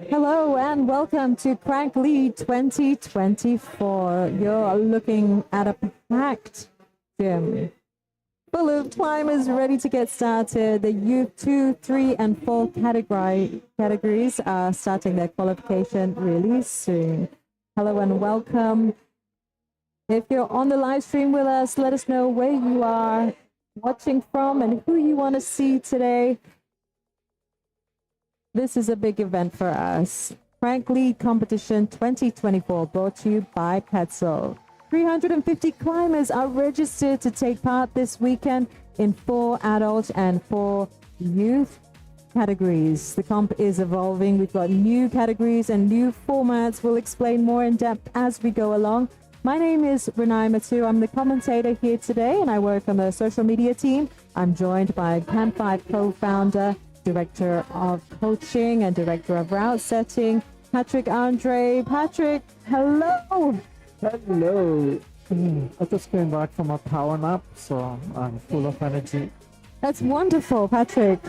Hello and welcome to Crank Lead 2024. You're looking at a packed gym full of climbers ready to get started. The Youth 2, 3, and 4 categories are starting their qualification really soon. Hello and welcome. If you're on the live stream with us, let us know where you are watching from and who you want to see today. This is a big event for us. Crank Lead Competition 2024 brought to you by Petzl. 350 climbers are registered to take part this weekend in 4 adult and 4 youth categories. The comp is evolving. We've got new categories and new formats. We'll explain more in depth as we go along. My name is Renai Matu. I'm the commentator here today and I work on the social media team. I'm joined by Camp5 co-founder, Director of Coaching and Director of Route Setting, Patrick Andre. Patrick, hello. Hello. I just came back from a power nap, so I'm full of energy. That's wonderful, Patrick.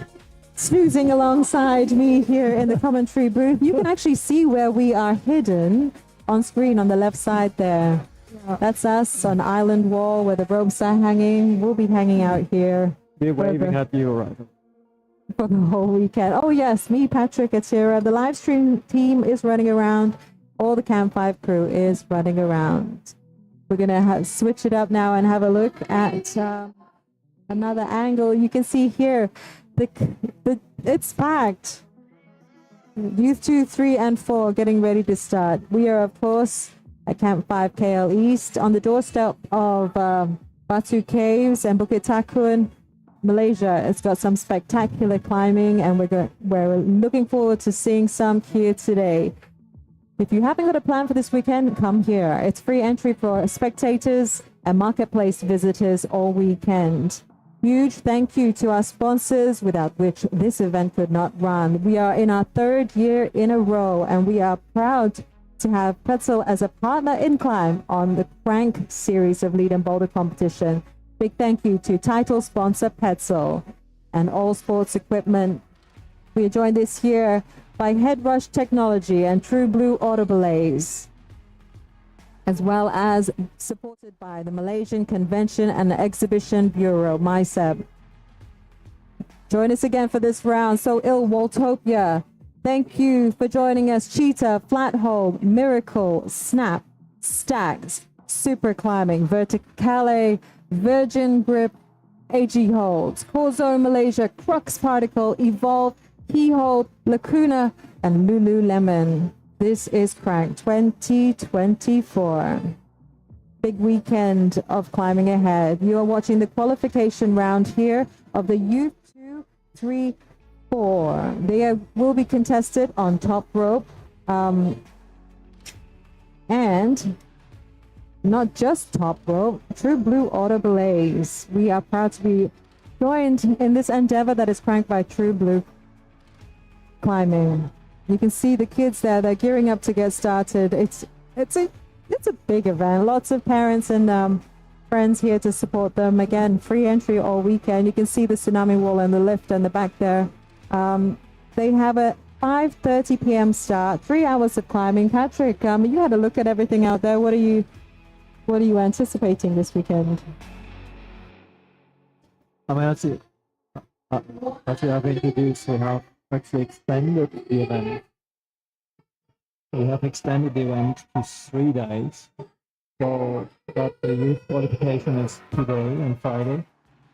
Snoozing alongside me here in the commentary booth. You can actually see where we are hidden on screen on the left side there. That's us on Island Wall where the ropes are hanging. We'll be hanging out here. We're waving at you, right? For the whole weekend. Oh yes, me, Patrick Atira. The live stream team is running around. All the Camp5 crew is running around. We're gonna switch it up now and have a look at another angle. You can see here, it's packed. Youth 2, 3, and 4 getting ready to start. We are, of course, at Camp5 KL East on the doorstep of Batu Caves and Bukit Takun, Malaysia. It's got some spectacular climbing and we're looking forward to seeing some here today. If you haven't got a plan for this weekend, come here. It's free entry for spectators and marketplace visitors all weekend. Huge thank you to our sponsors without which this event could not run. We are in our 3rd year in a row and we are proud to have Petzl as a partner in climb on the Crank series of Lead and Boulder competition. Big thank you to title sponsor Petzl and All Sports Equipment. We are joined this year by Headrush Technology and True Blue Auto Belays, as well as supported by the Malaysian Convention and Exhibition Bureau, MySeb. Join us again for this round. So Waltopia, thank you for joining us. Cheetah, Flat Hold, Miracle, Snap, Stacks, Super Climbing, Verticale, Virgin Grip, AG Holds, Core Zone Malaysia, Crux Particle, Evolve, Keyhold, Lacuna, and Lululemon. This is Crank 2024. Big weekend of climbing ahead. You are watching the qualification round here of the Youth 2, 3, 4. They will be contested on top rope. And not just top rope, True Blue Auto Belays. We are proud to be joined in this endeavor that is cranked by True Blue Climbing. You can see the kids there, they're gearing up to get started. It's a big event. Lots of parents and friends here to support them. Again, free entry all weekend. You can see the tsunami wall and the lift in the back there. They have a 5:30 p.m. start, 3 hours of climbing. Patrick, you had a look at everything out there. What are you anticipating this weekend? I mean, actually I've introduced, we have actually extended the event. We have extended the event to 3 days. So that the youth qualification is today and Friday.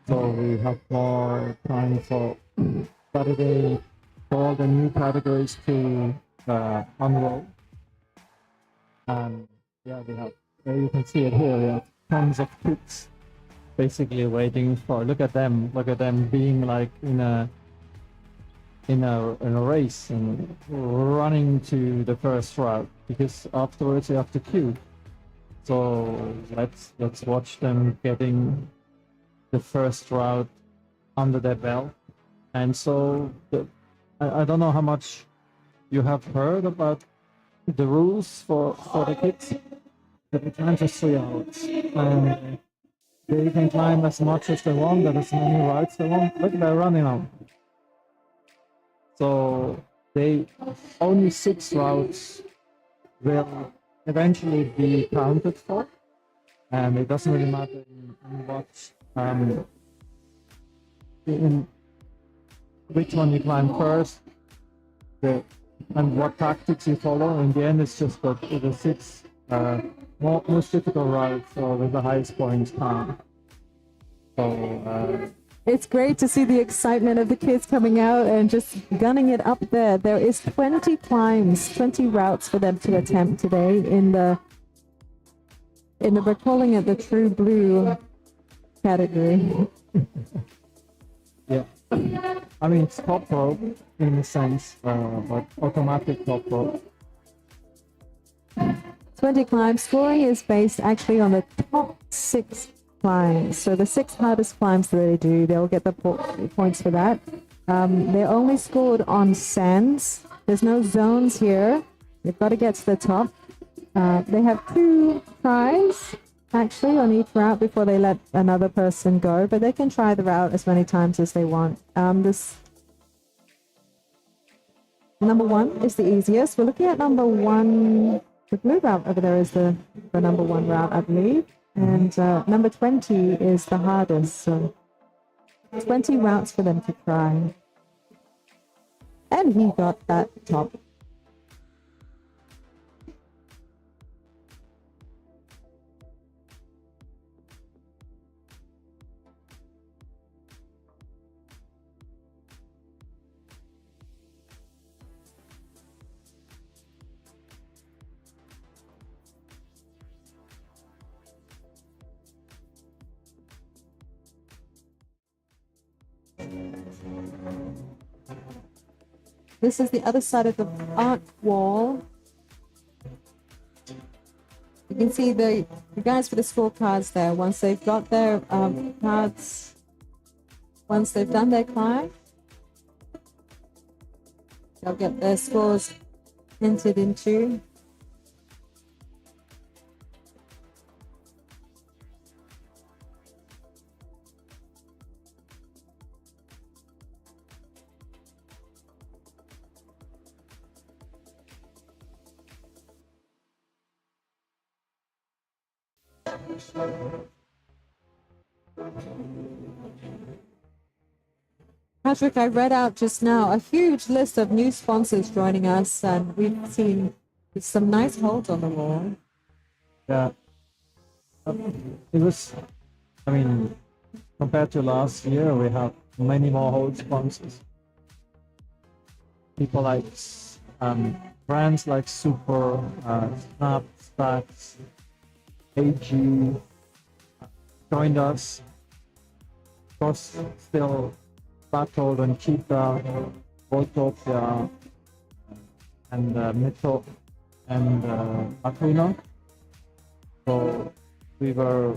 So we have more time for Saturday for all the new categories to unroll. And yeah, we have, you can see it here, we have tons of kids basically waiting for, look at them being like in a race and running to the first route, because afterwards you have to queue. So let's watch them getting the first route under their belt. And so I don't know how much you have heard about the rules for the kids. the time is 3 hours. And they can climb as much as they want, and as many routes they want. Look, they're running out. So they only 6 routes will eventually be counted for, and it doesn't really matter in what in which one you climb first, and what tactics you follow. In the end, it's just the 6 most difficult routes, so with the highest points count. So it's great to see the excitement of the kids coming out and just gunning it up there. There is 20 climbs, 20 routes for them to attempt today in the we're calling it the True Blue category. yeah, I mean it's top rope in a sense, but automatic top rope. 20 climbs. Scoring is based actually on the top 6 climbs. So the 6 hardest climbs that they do, they'll get the points for that. They're only scored on sands. There's no zones here. They've got to get to the top. They have 2 tries actually on each route before they let another person go, but they can try the route as many times as they want. This number 1 is the easiest. We're looking at number 1. The blue route over there is the number 1 route, I believe. And number 20 is the hardest. So 20 routes for them to try. And he got that top. This is the other side of the art wall. You can see the guys for the scorecards there. Once they've got their cards, once they've done their climb, they'll get their scores entered into. Patrick, I read out just now a huge list of new sponsors joining us, and we've seen some nice holds on the wall. Yeah, it was, I mean, compared to last year, we have many more hold sponsors. People like brands like Super, Snap, Stacks, AG joined us. Of course, still Battle and Cheetah, Voltopia, and Mito and Acuna. So we were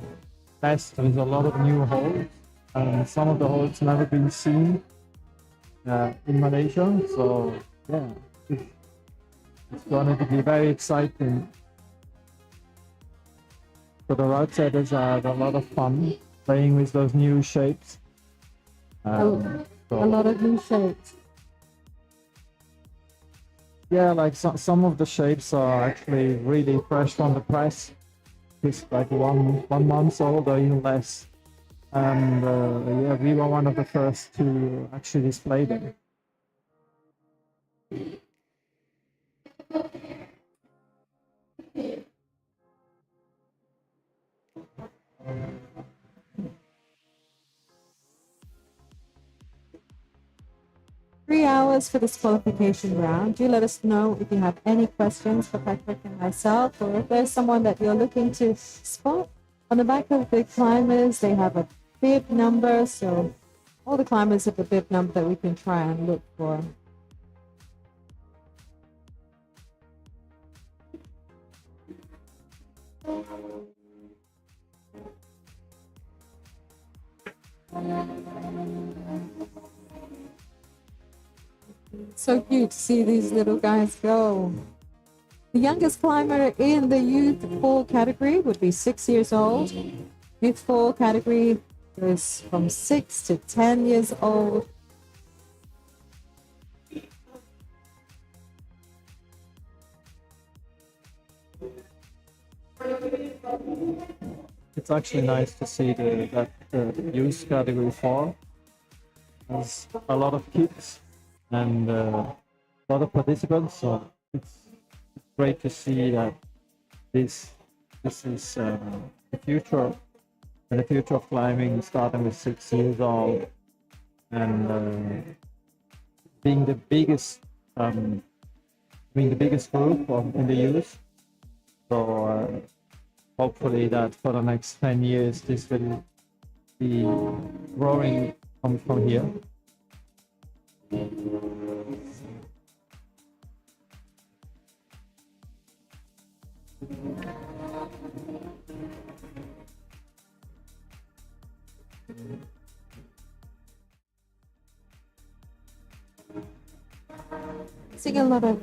blessed with a lot of new holds, and some of the holds never been seen in Malaysia. So yeah, it's going to be very exciting. So the route setters had a lot of fun playing with those new shapes. A lot of new shapes. Yeah, like some of the shapes are actually really fresh from the press. It's like one month old or even less. And yeah, we were one of the first to actually display them. 3 hours for this qualification round. Do let us know if you have any questions for Patrick and myself, or if there's someone that you're looking to spot. On the back of the climbers, they have a bib number, so all the climbers have a bib number that we can try and look for. So cute to see these little guys go. The youngest climber in the youth full category would be 6 years old. Youth full category is from 6 to 10 years old. It's actually nice to see that the youth category 4 has a lot of kids and a lot of participants. So it's great to see that this is the future, and the future of climbing, starting with 6 years old and being the biggest group in the youth. So hopefully that for the next 10 years this will be growing from here. Seeing a lot of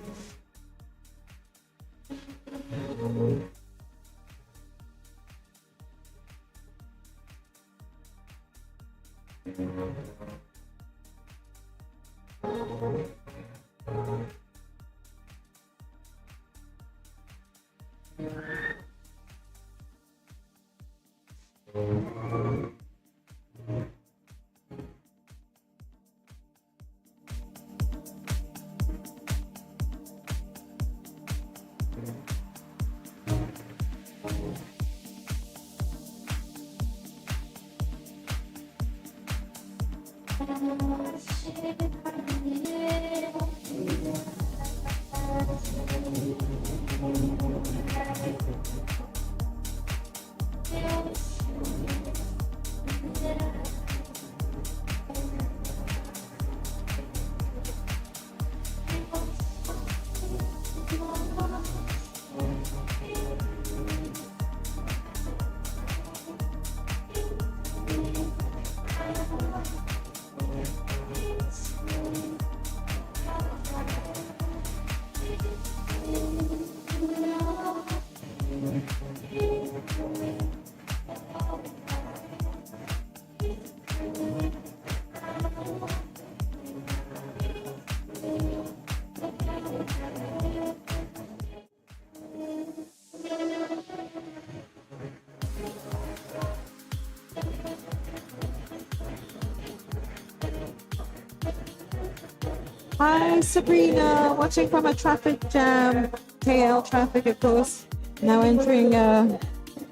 Hi, Sabrina, watching from a traffic jam, KL traffic, of course. Now entering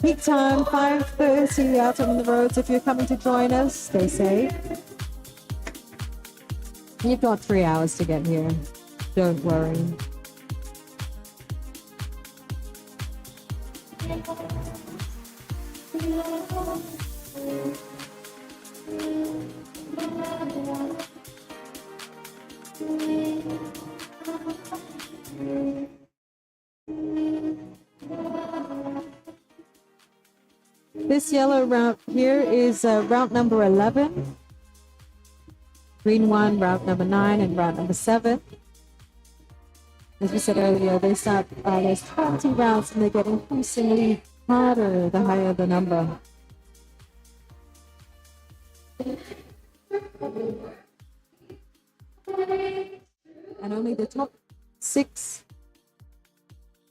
peak time, 5:30 out on the roads. If you're coming to join us, stay safe. You've got 3 hours to get here. Don't worry. This yellow route here is route number 11. Green one, route number 9, and route number 7. As we said earlier, they start, there's 20 routes and they get increasingly harder the higher the number. And only the top 6,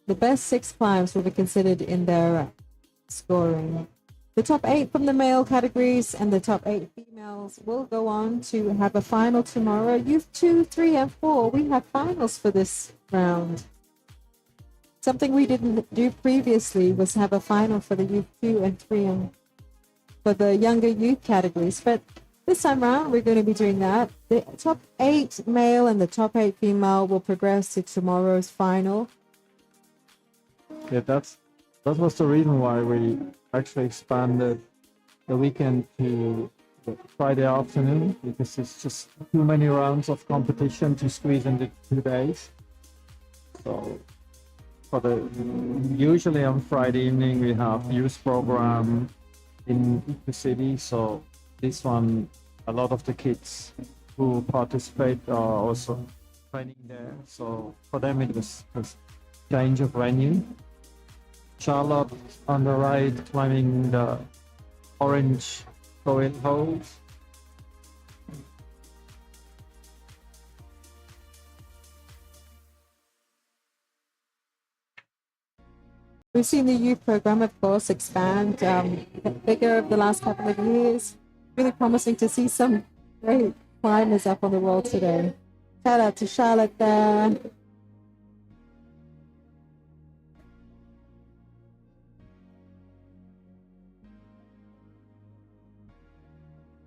the best 6 climbs will be considered in their scoring. The top 8 from the male categories and the top 8 females will go on to have a final tomorrow. Youth 2, 3, and 4, we have finals for this round. Something we didn't do previously was have a final for the Youth 2 and 3 and for the younger youth categories. But this time around, we're going to be doing that. The top 8 male and the top 8 female will progress to tomorrow's final. Yeah, that was the reason why we actually expanded the weekend to Friday afternoon, because it's just too many rounds of competition to squeeze into 2 days. So usually on Friday evening we have youth program in the city. So this one, a lot of the kids who participate are also training there. So for them it was change of venue. Charlotte on the right, climbing the orange coil holes. We've seen the youth program, of course, expand, get bigger over the last couple of years. Really promising to see some great climbers up on the wall today. Shout out to Charlotte there.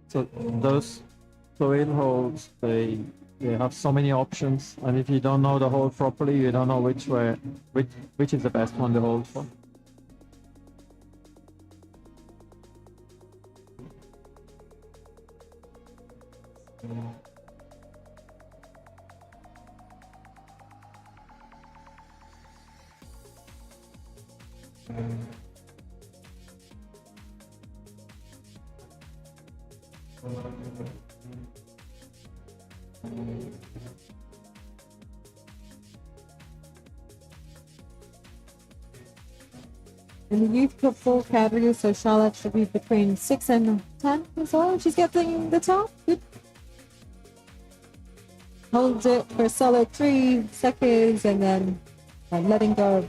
So those coil holes, they have so many options, and if you don't know the hole properly, you don't know which is the best one to hold for. In the youth football category, so Charlotte should be between 6 and 10 years old. She's getting the top. Good. Holds it for a solid 3 seconds and then letting go,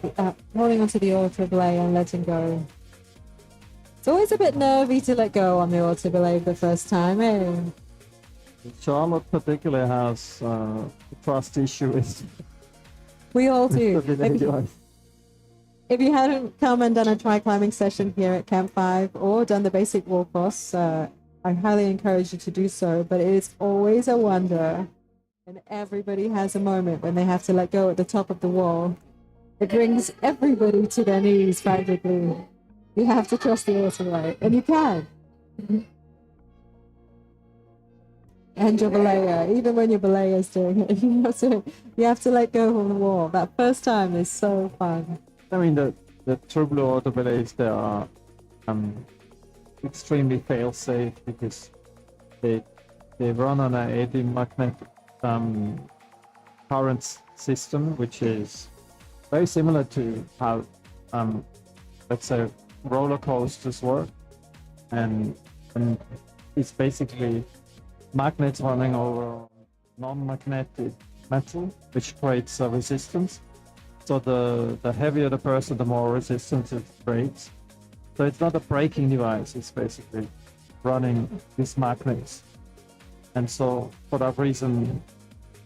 holding onto the auto belay and letting go. It's always a bit nervy to let go on the auto belay the first time, eh? Charlotte particularly has a trust issue with We all do. the belay device. If you hadn't come and done a tri climbing session here at Camp 5 or done the basic wall course, I highly encourage you to do so. But it is always a wonder, and everybody has a moment when they have to let go at the top of the wall. It brings everybody to their knees practically. You have to trust the auto belay, and you can. And your belayer, even when your belayer is doing it, you have to let go of the wall. That first time is so fun. I mean, the true blue auto belays, they are extremely fail-safe because they run on an eddy magnet current system, which is very similar to how let's say roller coasters work, and it's basically magnets running over non-magnetic metal, which creates a resistance. So the heavier the person, the more resistance it creates. So it's not a braking device, it's basically running these magnets. And so for that reason,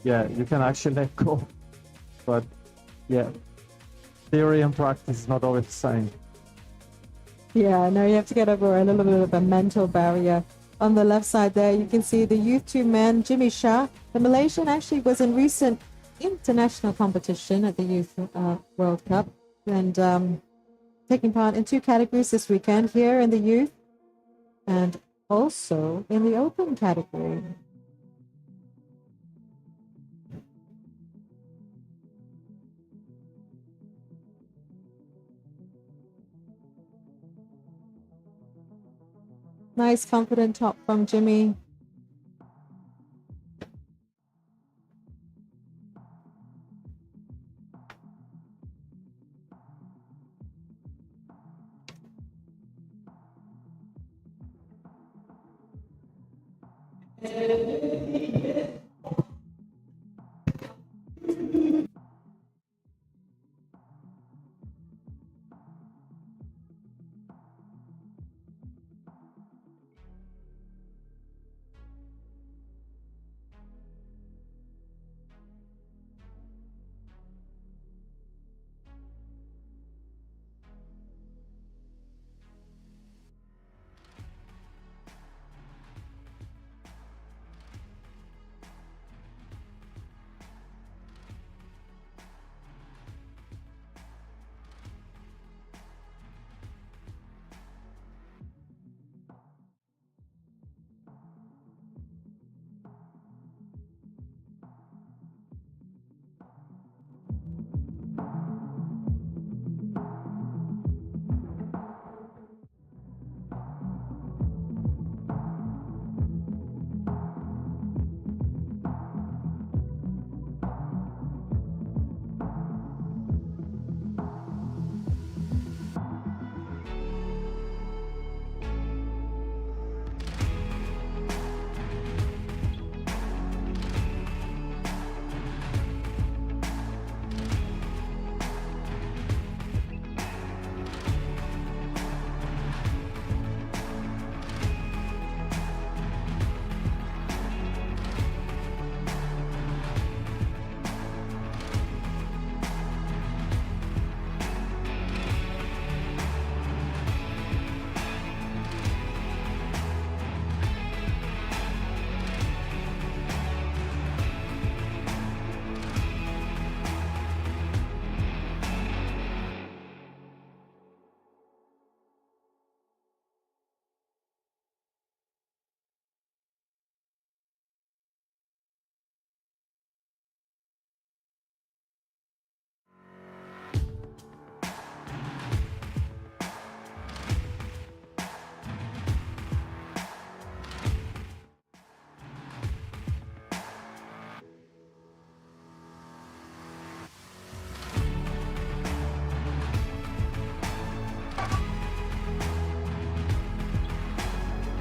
yeah, you can actually let go. But yeah, theory and practice is not always the same. Yeah, no, you have to get over a little bit of a mental barrier. On the left side there, you can see the youth 2 men, Jimmy Shah. The Malaysian actually was in recent international competition at the Youth World Cup and taking part in 2 categories this weekend, here in the youth and also in the open category. Nice confident top from Jimmy.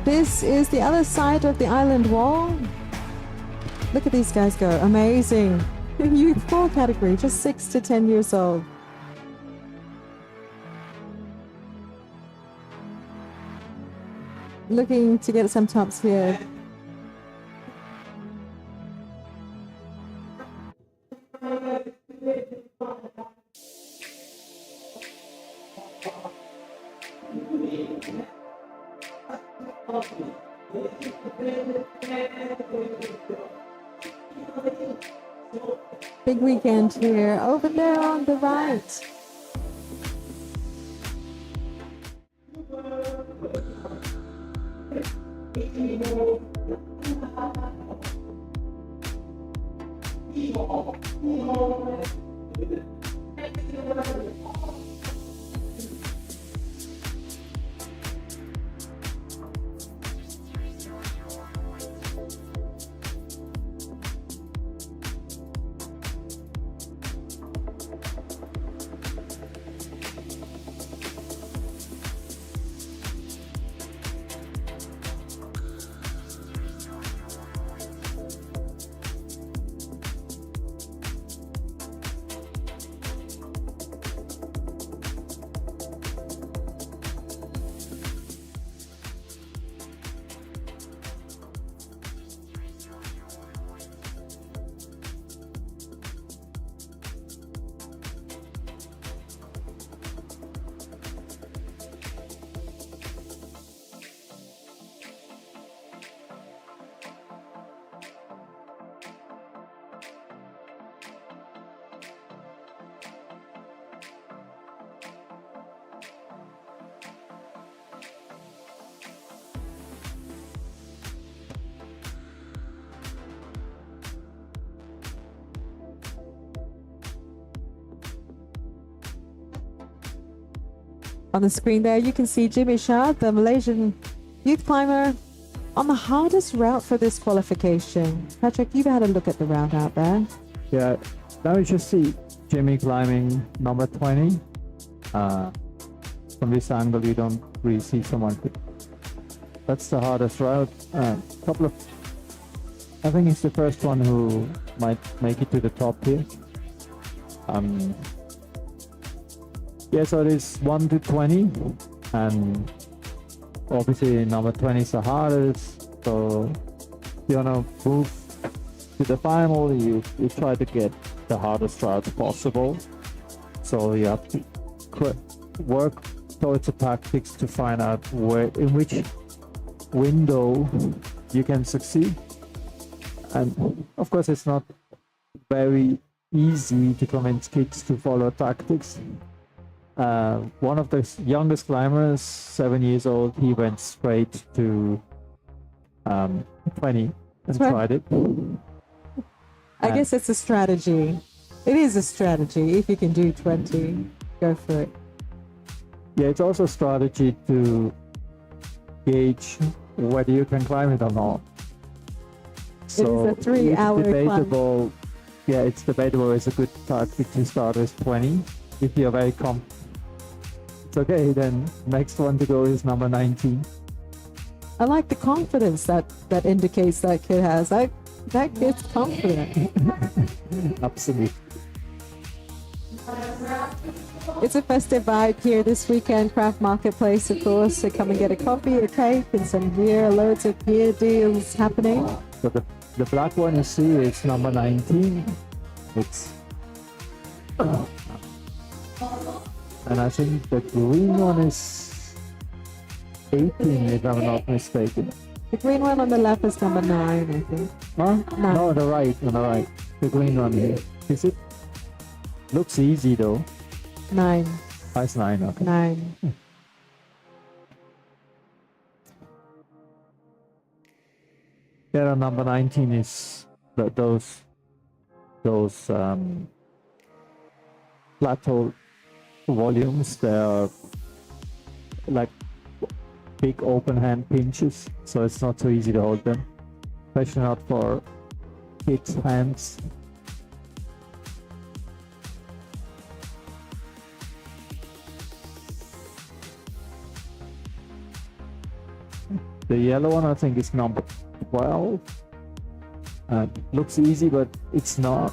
This is the other side of the island wall. Look at these guys go. Amazing. Youth 4 category, just 6 to 10 years old. Looking to get some tops here. Big weekend here. Over there on the right. On the screen there, you can see Jimmy Shah, the Malaysian youth climber, on the hardest route for this qualification. Patrick, you've had a look at the route out there. Yeah, now you just see Jimmy climbing number 20. From this angle, you don't really see someone. That's the hardest route. I think he's the first one who might make it to the top here. Yeah, so it is 1 to 20, and obviously number 20 is the hardest. So if you wanna move to the final, you try to get the hardest route possible. So you have to work towards the tactics to find out in which window you can succeed. And of course, it's not very easy to convince kids to follow tactics. One of the youngest climbers, 7 years old, he went straight to 20 and tried it. I guess it's a strategy. It is a strategy. If you can do 20, go for it. Yeah, it's also a strategy to gauge whether you can climb it or not. So it is a 3-hour debatable. Yeah, it's debatable. It's a good tactic to start with 20. If you're very it's okay, then next one to go is number 19. I like the confidence that indicates that kid has. That kid's confident. Absolutely. It's a festive vibe here this weekend. Kraft Marketplace, of course. So come and get a coffee, a cake, and some gear. Loads of gear deals happening. So the black one you see is number 19. It's and I think the green one is 18, if I'm not mistaken. The green one on the left is number 9, I think. Huh? 9. No, on the right. The green one here. Is it? Looks easy though. 9. Oh, it's 9, okay. 9. Yeah, number 19 is those plateau volumes. They are like big open hand pinches, so it's not so easy to hold them, especially not for kids' hands. The yellow one I think is number 12. Looks easy, but it's not.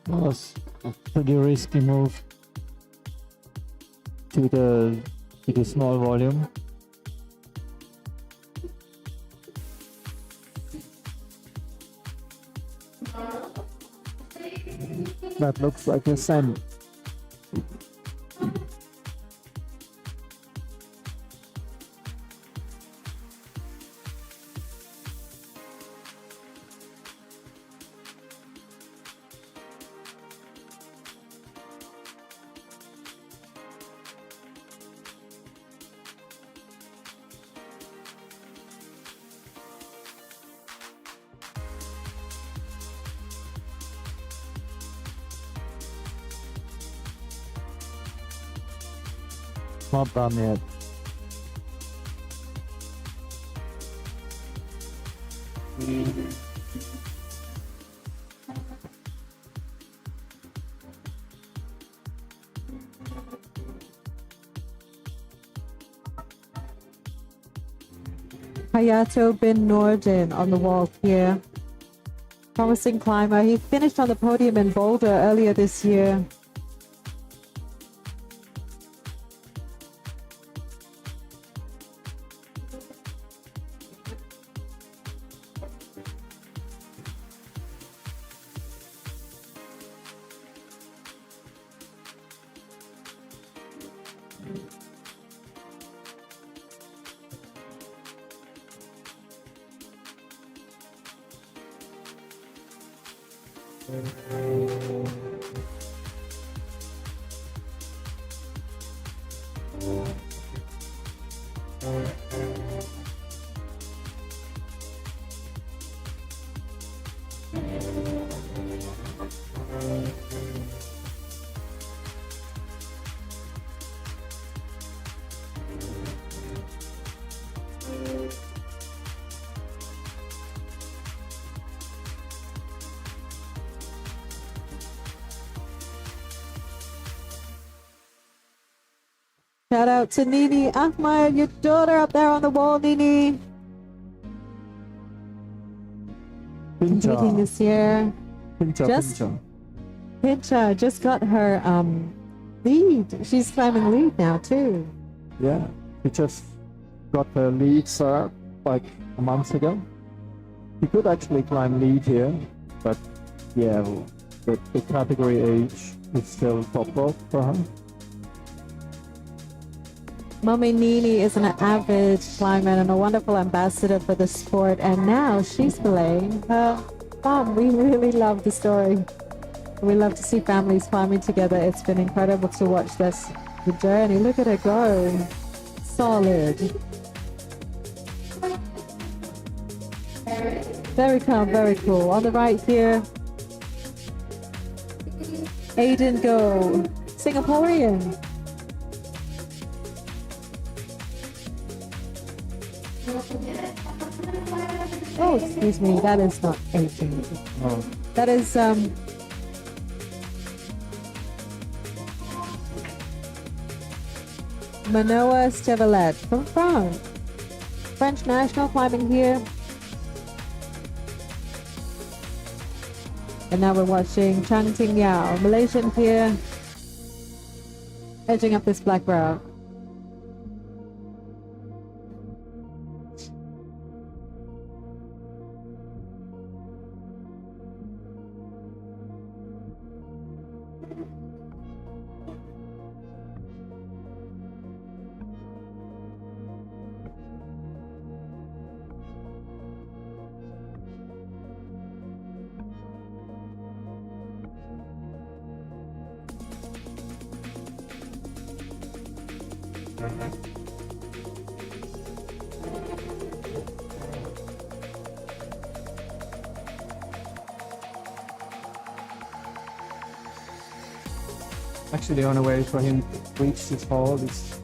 That was a pretty risky move to the small volume. That looks like a sand. Not done yet. Hayato bin Nordin on the wall here. Promising climber. He finished on the podium in Boulder earlier this year. Shout out to Nini Ahmad, your daughter up there on the wall, Nini. Competing this year. Pincha just got her lead. She's climbing lead now too. Yeah, she just got her lead cert like a month ago. She could actually climb lead here, but yeah, the category age is still top rope for her. Mommy Nini is an avid climber and a wonderful ambassador for the sport, and now she's belaying her mom. We really love the story. We love to see families climbing together. It's been incredible to watch this, the journey. Look at her go. Solid. Very calm, very cool. On the right here, Aiden Go, Singaporean. Oh, excuse me, that is not 18. Oh. That is Manoa Stevelet from France. French national climbing here. And now we're watching Chang Ting Yao, Malaysian here, edging up this black route. Actually, the only way for him to reach this hold is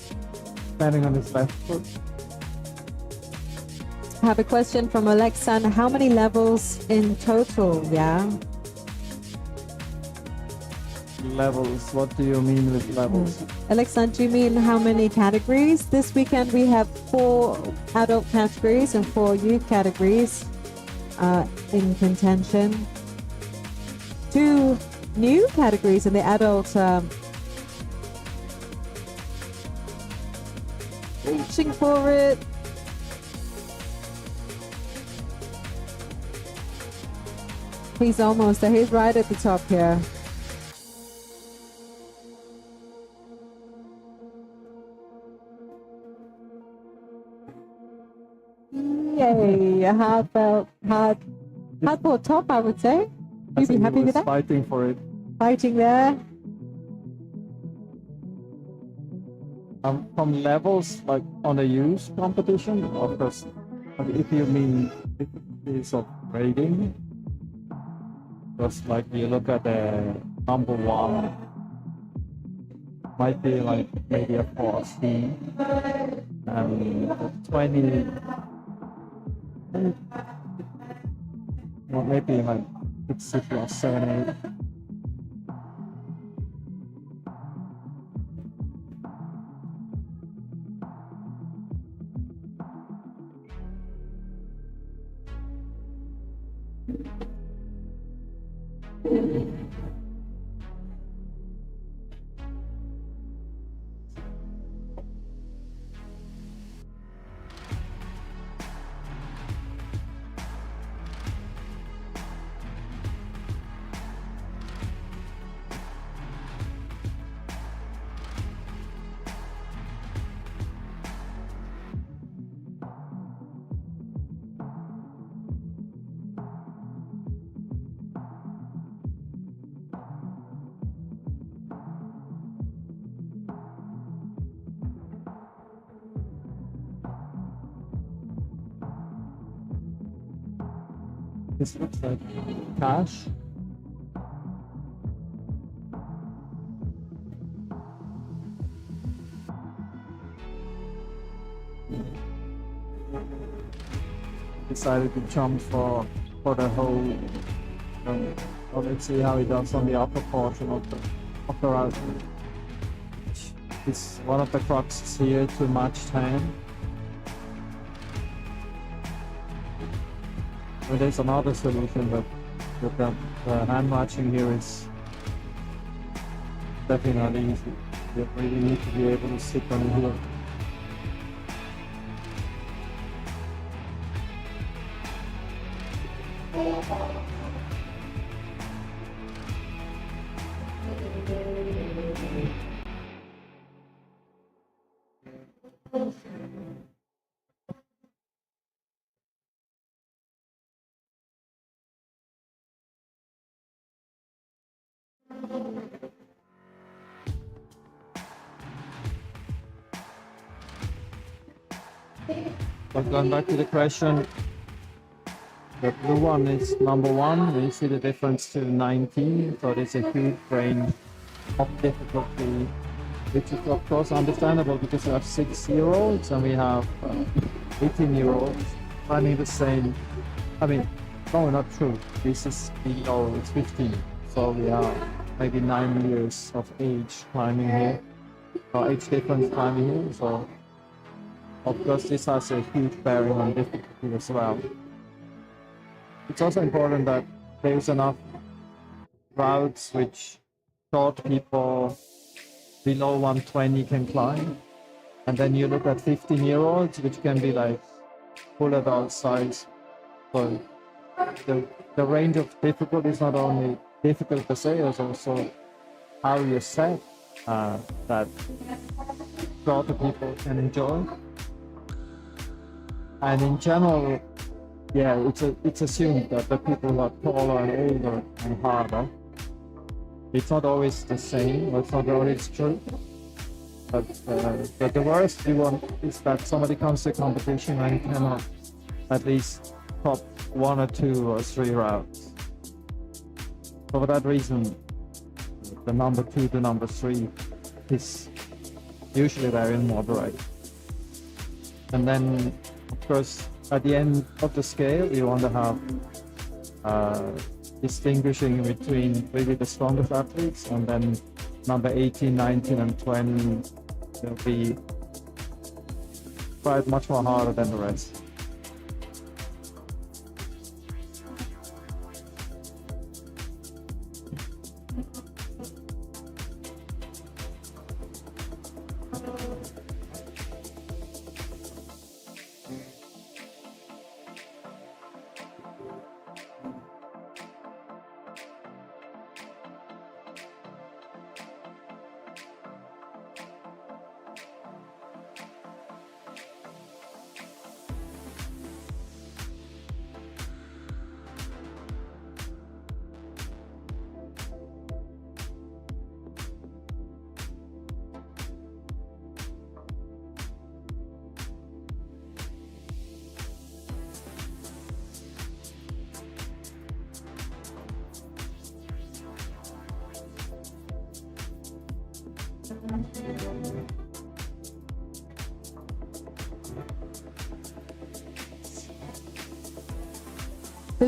standing on his left foot. I have a question from Alexan. How many levels in total? Yeah. Levels, what do you mean with levels? Alexan, do you mean how many categories? This weekend we have 4 adult categories and 4 youth categories in contention. 2 new categories in the adult reaching for it. He's almost there. He's right at the top here. Yay! Hardcore top, I would say. You'd be happy with that? Fighting for it. Fighting there. From levels like on a youth competition, of course, if you mean difficulties of grading, because like you look at the number 1, might be like maybe a 4C, and 20, or maybe like 6 or 7, 8. This looks like cash. Decided to jump for the whole. Well, let's see how it does on the upper portion of the route. It's one of the cruxes here to match time. Well, there's another solution, but the hand matching here is definitely not easy. You really need to be able to sit on the hill. But going back to the question, the blue one is number 1. You see the difference to 19, so there's a huge range of difficulty, which is of course understandable because we have 6-year-olds and we have 18-year-olds running the same. I mean, no, not true. This is below, it's 15, so we have maybe 9 years of age climbing here, or age difference climbing here. So of course this has a huge bearing on difficulty as well. It's also important that there's enough routes which short people below 120 can climb, and then you look at 15-year-olds which can be like full adult size. So the range of difficulty is not only difficult per se, it's also how you set that shorter people can enjoy. And in general, yeah, it's assumed that the people who are taller and older and harder, it's not always the same, or it's not always true. But the worst you want is that somebody comes to a competition and cannot at least top 1 or 2 or 3 routes. So for that reason, the number 2 to number 3 is usually very moderate. And then, of course, at the end of the scale, you want to have distinguishing between really the strongest athletes, and then number 18, 19, and 20 will be quite much more harder than the rest.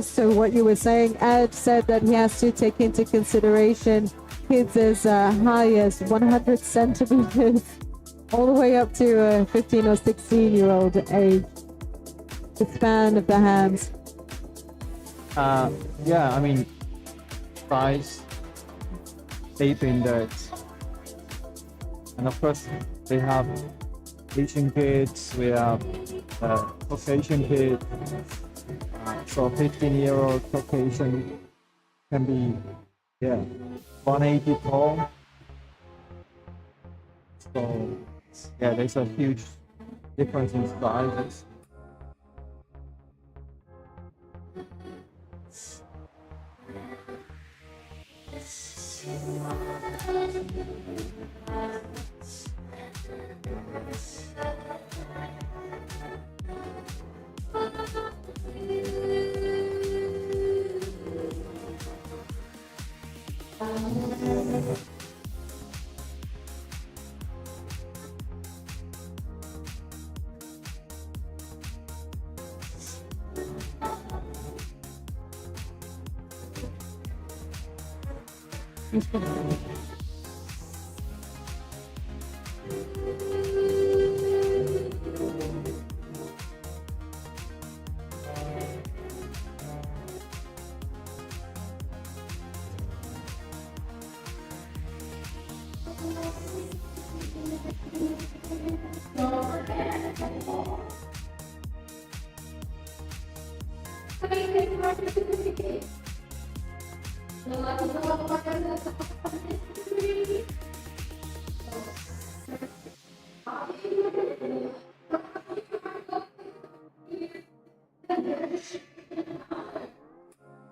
So what you were saying, Ed said that he has to take into consideration kids as high as 100 centimeters all the way up to a 15 or 16-year-old age, the span of the hands. Yeah, I mean, size, shape index, and of course they have Asian kids, we have Caucasian kids. So 15-year-old Caucasian can be, 180 tall. So yeah, there's a huge difference in sizes.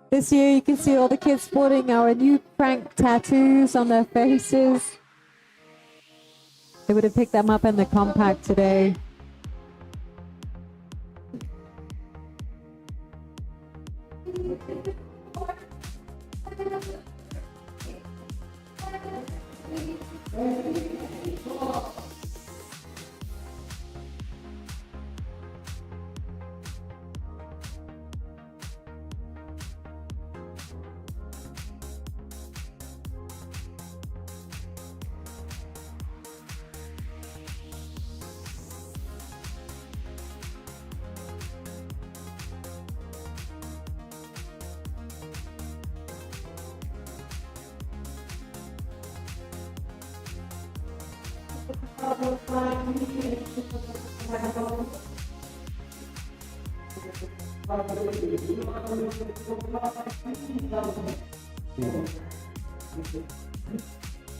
This year you can see all the kids sporting our new prank tattoos on their faces. They would have picked them up in the compact today.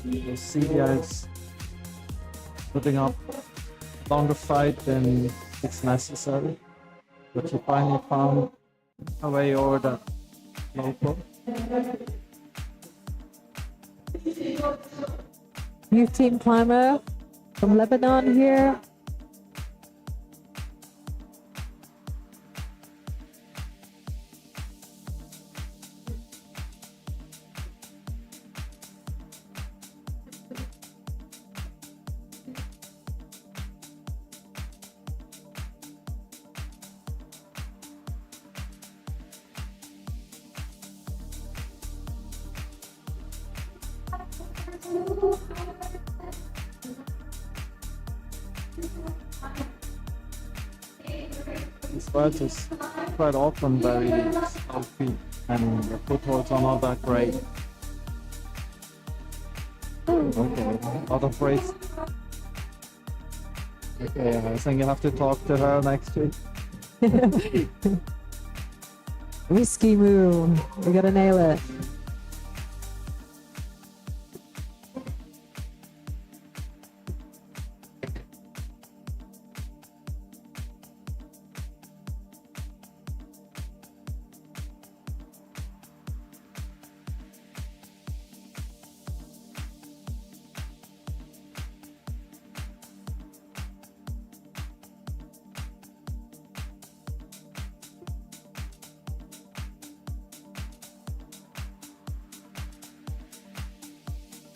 The see guys putting up longer fight than it's necessary, but you finally found a way over the local. Youth team climber from Lebanon here. This part is quite often very stealthy and the footholds are not that great. Okay, out of race. Okay, I think you have to talk to her next week. Risky move. We gotta nail it.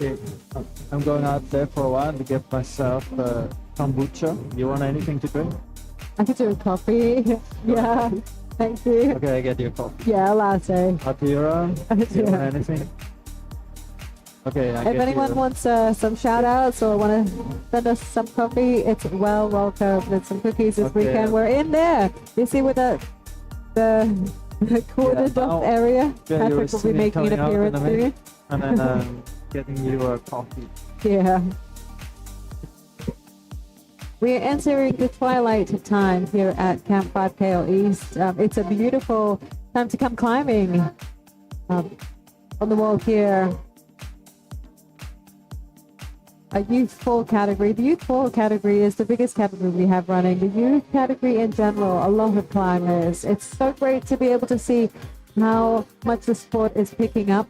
Okay, I'm going out there for a while to get myself kombucha. You want anything to drink? I could do a coffee. Yeah, thank you. Okay, I get you a coffee. Yeah, a latte. Atira, you Yeah. want anything? Okay, I If get anyone you. wants some shout outs or want to send us some coffee, it's well welcome. There's some cookies this Okay. weekend. We're in there. You see with the cordoned Yeah, off now- area. Yeah, you were Patrick will be seeing making an coming out in appearance a soon. minute, and then getting you a coffee. Yeah. We're entering the twilight time here at Camp 5 KL East. It's a beautiful time to come climbing on the wall here. A youthful category. The youthful category is the biggest category we have running. The youth category in general, a lot of climbers. It's so great to be able to see how much the sport is picking up.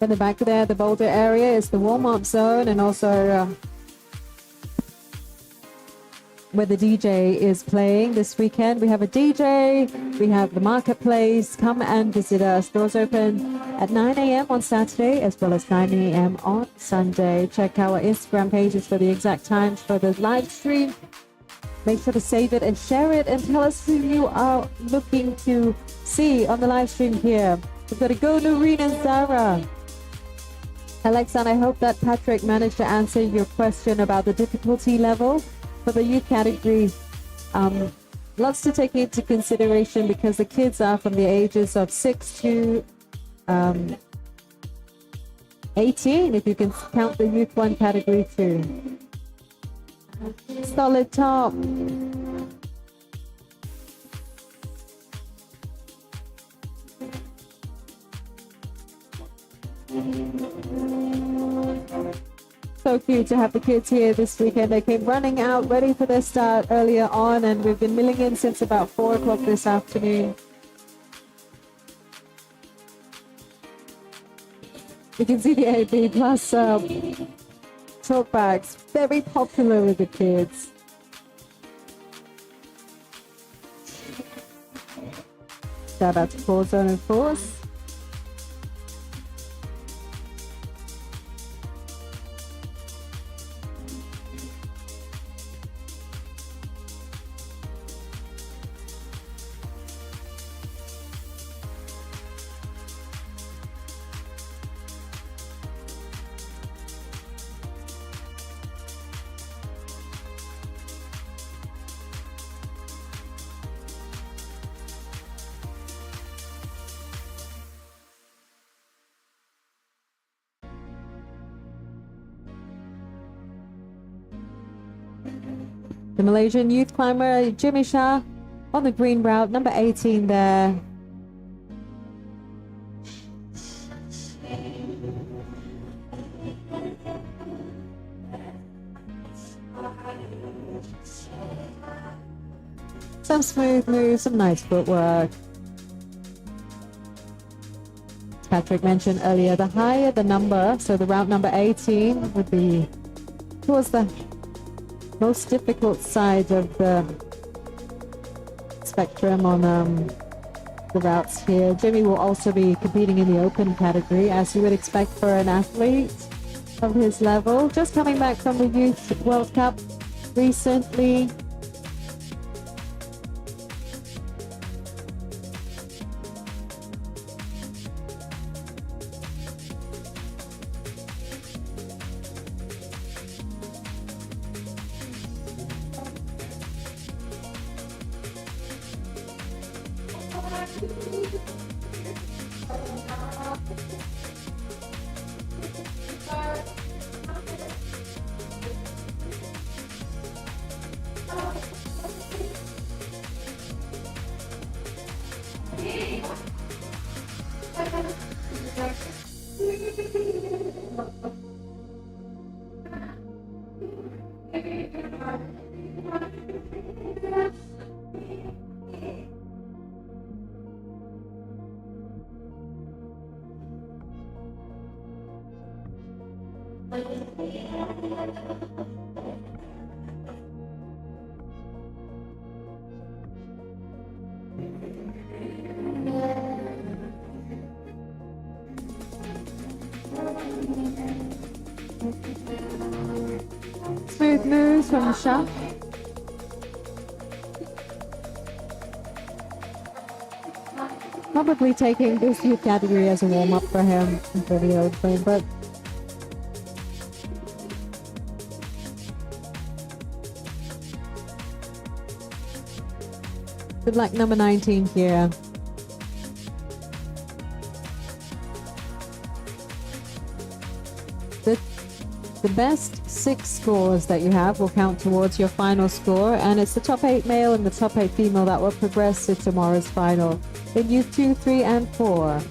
In the back there, the boulder area is the warm-up zone, and also where the DJ is playing this weekend. We have a DJ, we have the marketplace. Come and visit us. Doors open at 9 a.m. on Saturday as well as 9 a.m. on Sunday. Check our Instagram pages for the exact times for the live stream. Make sure to save it and share it, and tell us who you are looking to see on the live stream here. We've got to go, Noreen and Zara. Alexa, I hope that Patrick managed to answer your question about the difficulty level for the youth category. Lots to take into consideration because the kids are from the ages of 6 to 18, if you can count the youth one category too. Solid top. So cute to have the kids here this weekend. They came running out ready for their start earlier on, and we've been milling in since about 4 o'clock this afternoon. You can see the AB plus talk bags, very popular with the kids. Shout out to Core Zone and Force. The Malaysian youth climber Jimmy Shah on the green route, number 18 there. Some smooth moves, some nice footwork. As Patrick mentioned earlier, the higher the number, so the route number 18 would be towards the most difficult side of the spectrum on the routes here. Jimmy will also be competing in the open category, as you would expect for an athlete of his level. Just coming back from the Youth World Cup recently. Smooth moves from the shop. Probably taking this youth category as a warm-up for him for the open, but good luck, number 19 here. The best 6 scores that you have will count towards your final score, and it's the top 8 male and the top 8 female that will progress to tomorrow's final in Youth 2, 3, and 4.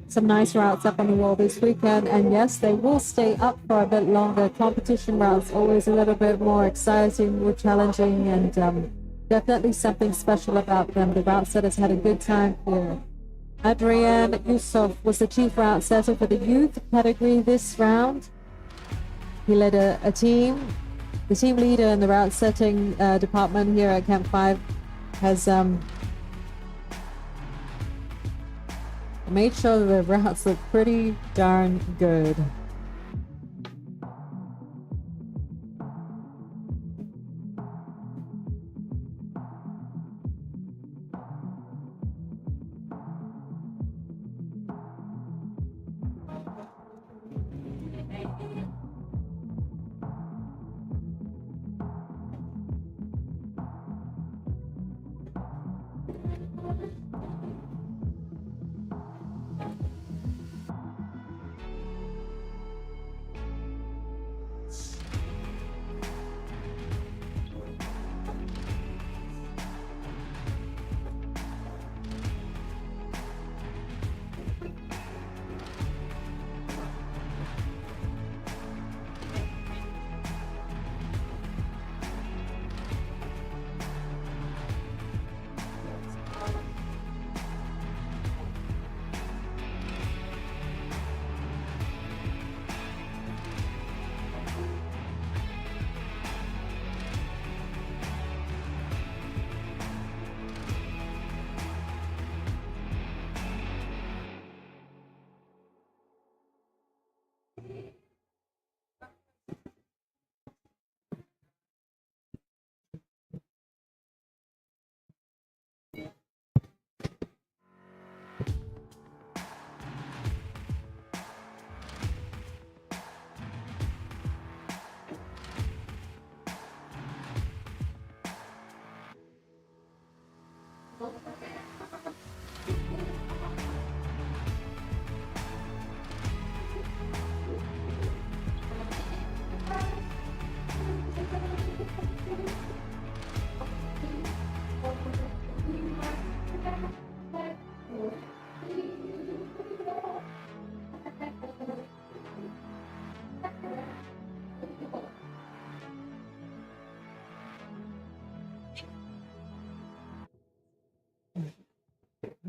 Some nice routes up on the wall this weekend, and yes, they will stay up for a bit longer. Competition routes always a little bit more exciting, more challenging, and definitely something special about them. The route setters had a good time here. Adrian Yusuf was the chief route setter for the youth category this round. He led a team. The team leader in the route setting department here at Camp 5 has made sure that the routes look pretty darn good.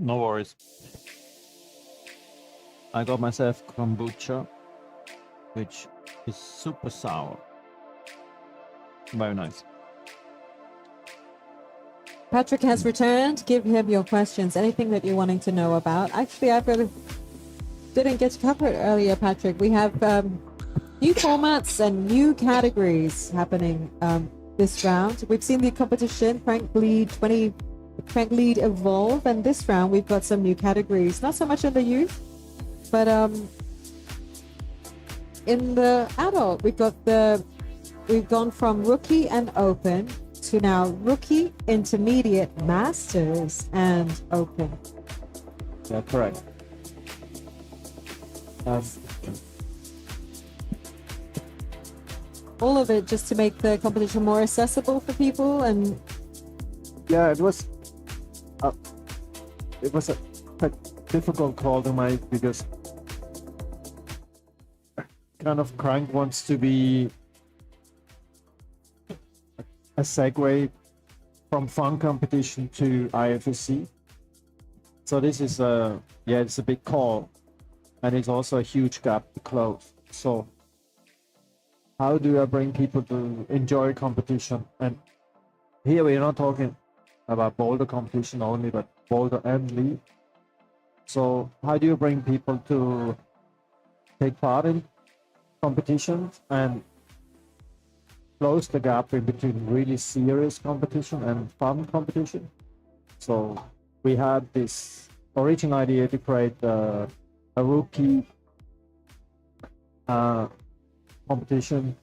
No worries. I got myself kombucha, which is super sour. Very nice. Patrick has returned. Give him your questions. Anything that you're wanting to know about. Actually, I really didn't get to cover it earlier, Patrick. We have new formats and new categories happening this round. We've seen the competition, Crank Lead Evolve, and this round we've got some new categories. Not so much in the youth, but in the adult, we've gone from rookie and open to now rookie, intermediate, masters, and open. Yeah, correct. All of it just to make the competition more accessible for people. And yeah, it was a quite difficult call to make, because kind of Crank wants to be a segue from fun competition to IFSC. So this is it's a big call, and it's also a huge gap to close. So how do I bring people to enjoy competition? And here we're not talking about boulder competition only, but boulder and lead. So how do you bring people to take part in competitions and close the gap in between really serious competition and fun competition? So we had this original idea to create a rookie competition,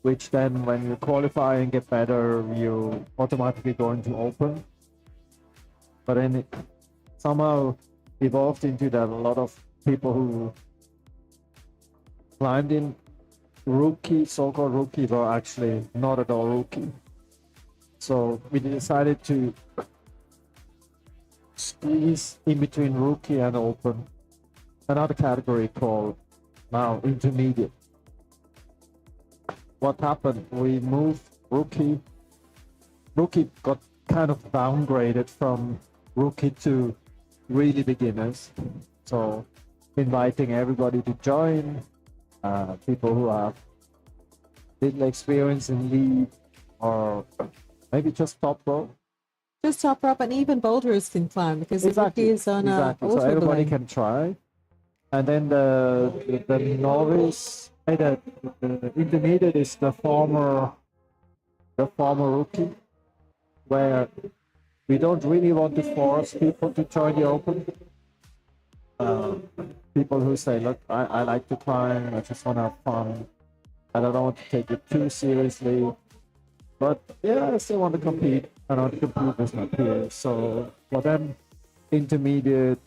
which then when you qualify and get better, you automatically go into open. But then it somehow evolved into that a lot of people who climbed in rookie, so-called rookie, were actually not at all rookie. So we decided to squeeze in between rookie and open another category called now intermediate. What happened? We moved rookie. Rookie got kind of downgraded from rookie to really beginners. So inviting everybody to join, people who have little experience in lead or maybe just top rope. Just top rope, and even boulders can climb because Exactly. the rookie is on Exactly. a So everybody belay. can try. And then the novice, the intermediate is the former rookie, where we don't really want to force people to join the open. People who say, look, I like to climb, I just want to have fun, and I don't want to take it too seriously. But yeah, I still want to compete. I want to compete with my peers. So for them, intermediate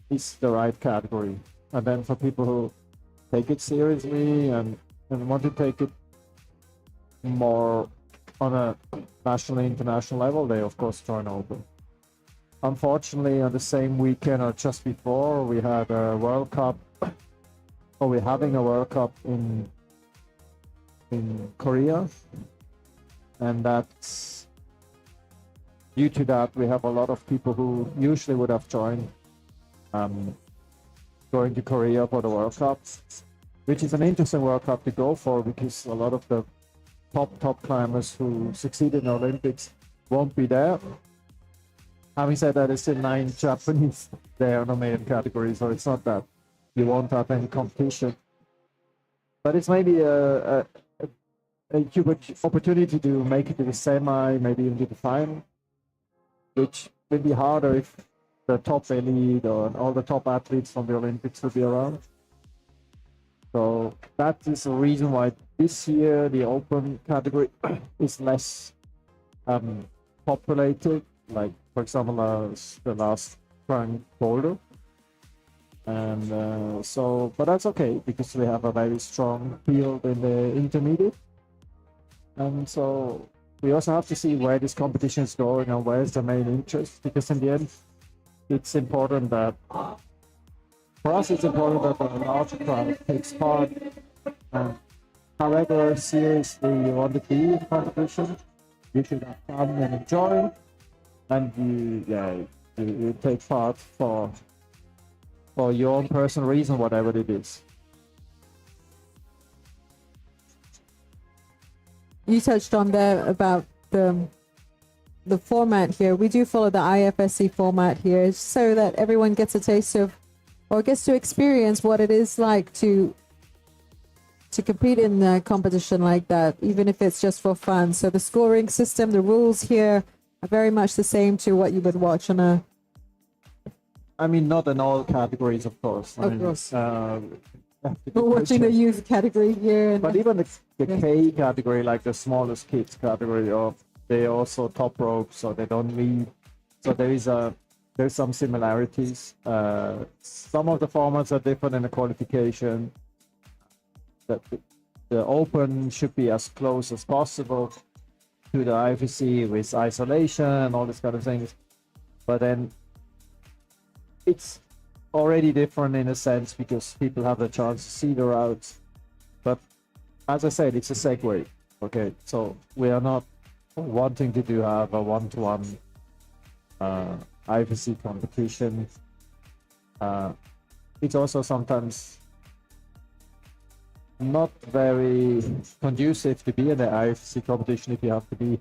is the right category. And then for people who take it seriously and want to take it more on a national, international level, they of course join open. Unfortunately, on the same weekend or just before, we had a World Cup, or we're having a World Cup in Korea. And that's due to that, we have a lot of people who usually would have joined going to Korea for the World Cup, which is an interesting World Cup to go for because a lot of the top climbers who succeeded in the Olympics won't be there. Having said that, there's still 9 Japanese there in the main category, so it's not that you won't have any competition. But it's maybe a huge opportunity to make it to the semi, maybe even to the final, which will be harder if the top elite or all the top athletes from the Olympics will be around. So that is the reason why this year the open category is less populated, like for example the last Frank Boulder. And but that's okay because we have a very strong field in the intermediate. And so we also have to see where this competition is going and where is the main interest, because in the end, it's important that, for us, it's important that a large crowd takes part. And however seriously you want to be in competition, you should have fun and enjoy, and you take part for your own personal reason, whatever it is. You touched on there about the format here. We do follow the IFSC format here so that everyone gets a taste of, or gets to experience what it is like to compete in a competition like that, even if it's just for fun. So the scoring system, the rules here are very much the same to what you would watch on a... I mean, not in all categories, of course. Of course. We're watching the youth category here. But even the K category, like the smallest kids category, they also top rope, so they don't lead. So there's some similarities. Some of the formats are different in the qualification. The open should be as close as possible to the IFSC with isolation and all this kind of things. But then it's already different in a sense because people have the chance to see the routes. But as I said, it's a segue. Okay, so we are not wanting to have a one-to-one IFSC competition. It's also sometimes not very conducive to be in the IFSC competition if you have to be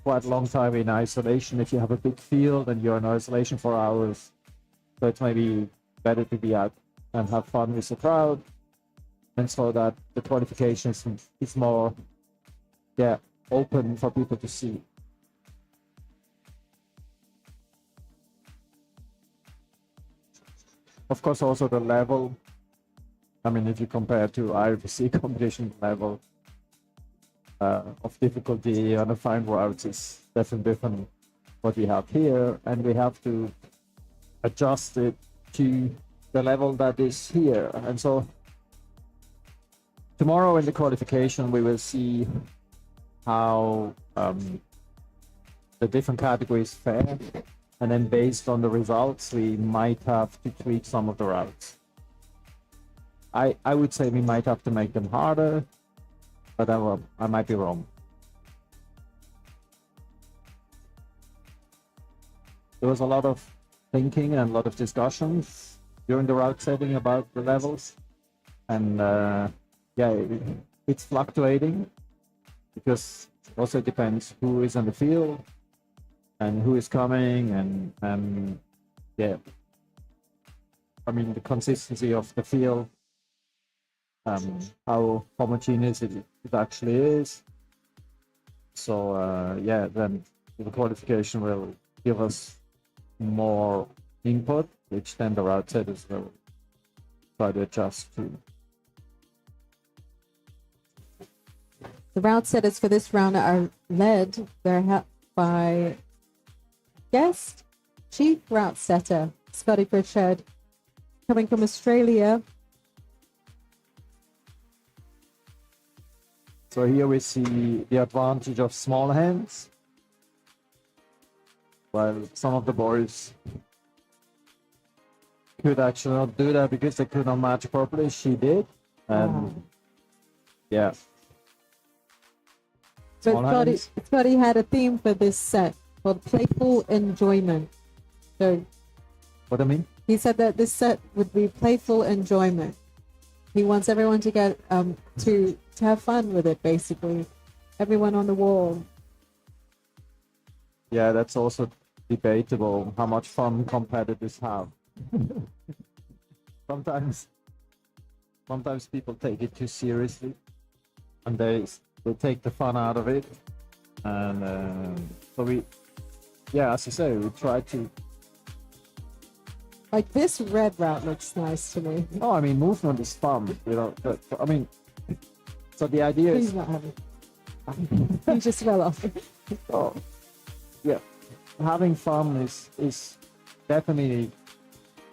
quite a long time in isolation. If you have a big field and you're in isolation for hours, so it's maybe better to be out and have fun with the crowd, and so that the qualification is more open for people to see. Of course, also the level. I mean, if you compare to IFSC competition level of difficulty on the fine routes, is definitely different what we have here, and we have to adjust it to the level that is here. And so tomorrow in the qualification, we will see how the different categories fare. and then based on the results, we might have to tweak some of the routes. I would say we might have to make them harder, but I might be wrong. There was a lot of thinking and a lot of discussions during the route setting about the levels, and yeah, it's fluctuating because also it depends who is on the field and who is coming, and yeah, I mean the consistency of the field, how homogeneous it actually is. So yeah, then the qualification will give us more input, which then the route setters will try to adjust to. The route setters for this round are led by guest chief route setter Scotty Pritchard, coming from Australia. So here we see the advantage of small hands, while some of the boys could actually not do that because they could not match properly. She did, and yeah. But Scotty had a theme for this set called playful enjoyment. So what do I mean? he said that this set would be playful enjoyment. He wants everyone to get to have fun with it, basically. Everyone on the wall. Yeah, that's also debatable how much fun competitors have. Sometimes people take it too seriously, and they take the fun out of it, and so we, yeah, as you say, we try to. Like this red route looks nice to me. Oh, I mean, movement is fun, you know. But, I mean, so the idea He's is. not having. He just fell off. Oh, yeah, having fun is definitely,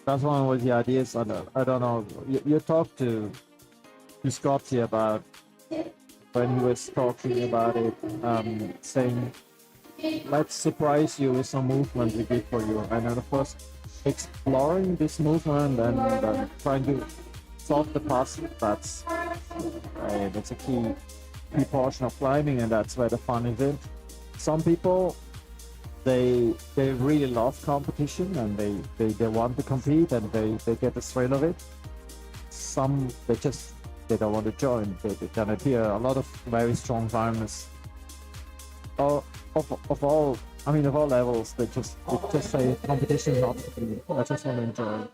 that's one of the ideas. I don't know. You talked to Scotty about when he was talking about it, saying, let's surprise you with some movement we did for you, and then of course exploring this movement and trying to solve the puzzle. That's a key portion of climbing, and that's where the fun is in. Some people, they really love competition, and they want to compete, and they get the thrill of it. Some they don't want to join. They cannot hear. A lot of very strong climbers of all levels, they just say competition is not for me. I just want to enjoy.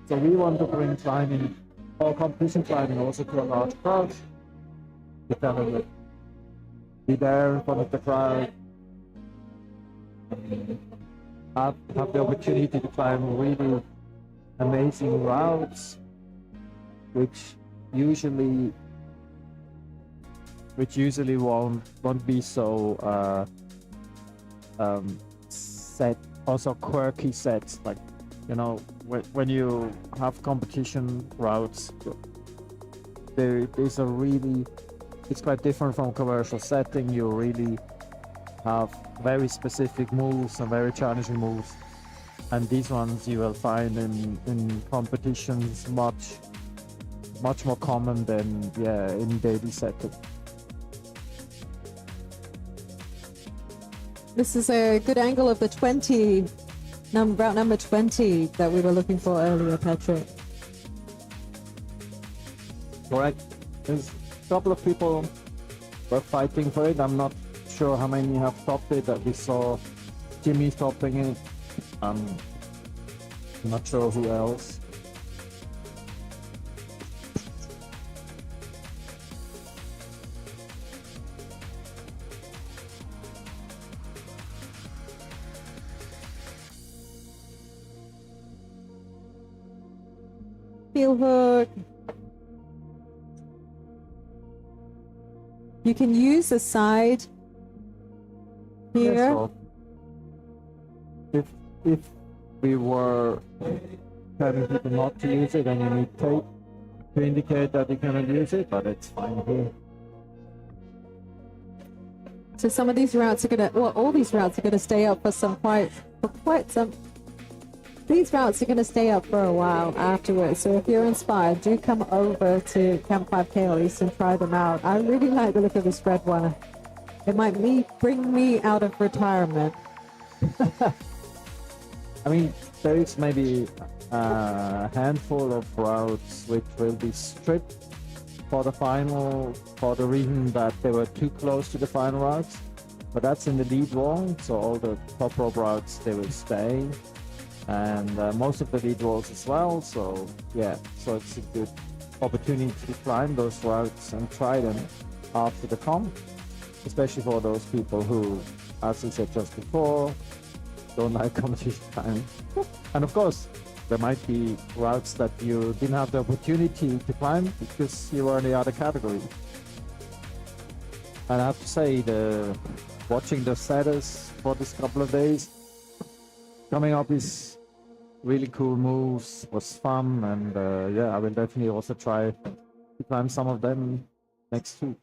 So we want to bring climbing, or competition climbing, also to a large crowd. To kind of be there in front of the crowd, have the opportunity to climb really amazing routes, which usually won't be so set, also quirky sets, like, you know, when you have competition routes, it's quite different from commercial setting. You really have very specific moves and very challenging moves, and these ones you will find in competitions much more common than in daily setting. This is a good angle of the route number 20 that we were looking for earlier, Patrick. Correct. There's a couple of people were fighting for it. I'm not sure how many have topped it. That we saw Jimmy topping it. I'm not sure who else. Heel hook. You can use the side here. Yeah, so if we were telling people not to use it, then you need tape to indicate that you cannot use it, but it's fine here. So some of these routes are gonna, well, all these routes are gonna stay up for quite some. These routes are gonna stay up for a while afterwards. So if you're inspired, do come over to Camp5 KL East and try them out. I really like the look of this red one. It might bring me out of retirement. I mean, there is maybe a handful of routes which will be stripped for the final, for the reason that they were too close to the final routes. But that's in the lead wall, so all the top rope routes, they will stay. And most of the lead walls as well, so yeah, so it's a good opportunity to climb those routes and try them after the comp, especially for those people who, as I said just before, don't like competition climbing. And of course, there might be routes that you didn't have the opportunity to climb because you were in the other category. And I have to say, watching the status for this couple of days coming up is really cool moves, was fun, and yeah, I will definitely also try to climb some of them next week.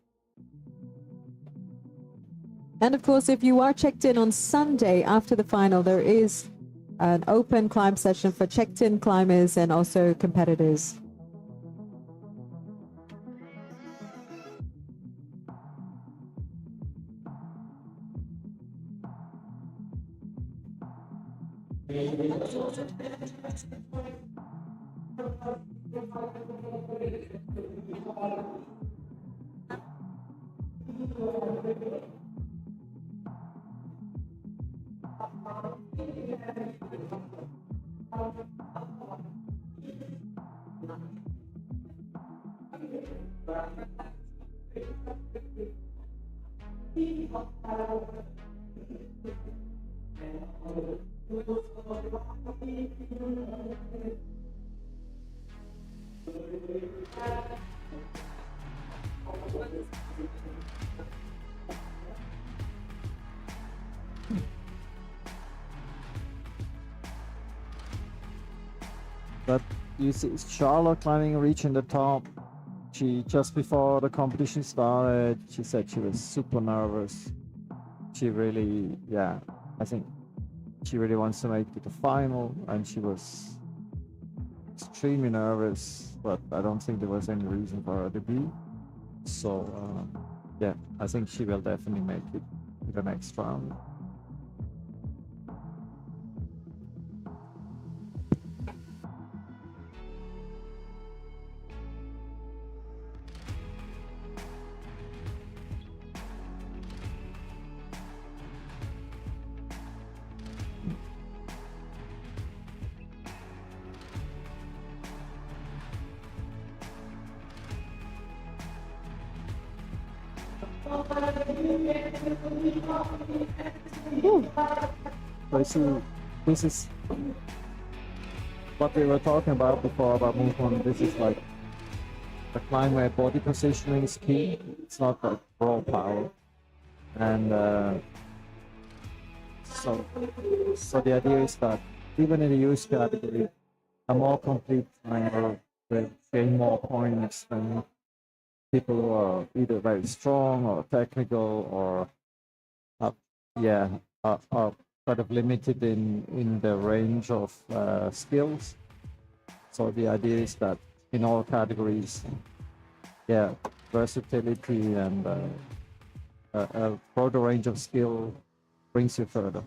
And of course, if you are checked in on Sunday after the final, there is an open climb session for checked in climbers and also competitors. But you see Charlotte climbing, reaching the top. She, just before the competition started, she said she was super nervous. She really, yeah, I think she really wants to make it to the final, and she was extremely nervous, but I don't think there was any reason for her to be. So, yeah, I think she will definitely make it to the next round. So I see, this is what we were talking about before about movement. This is like a climb where body positioning is key. It's not like raw power. And so the idea is that even in the use category, a more complete climber will gain more points than people who are either very strong or technical or are kind of limited in the range of skills. So the idea is that in all categories, yeah, versatility and a broader range of skill brings you further.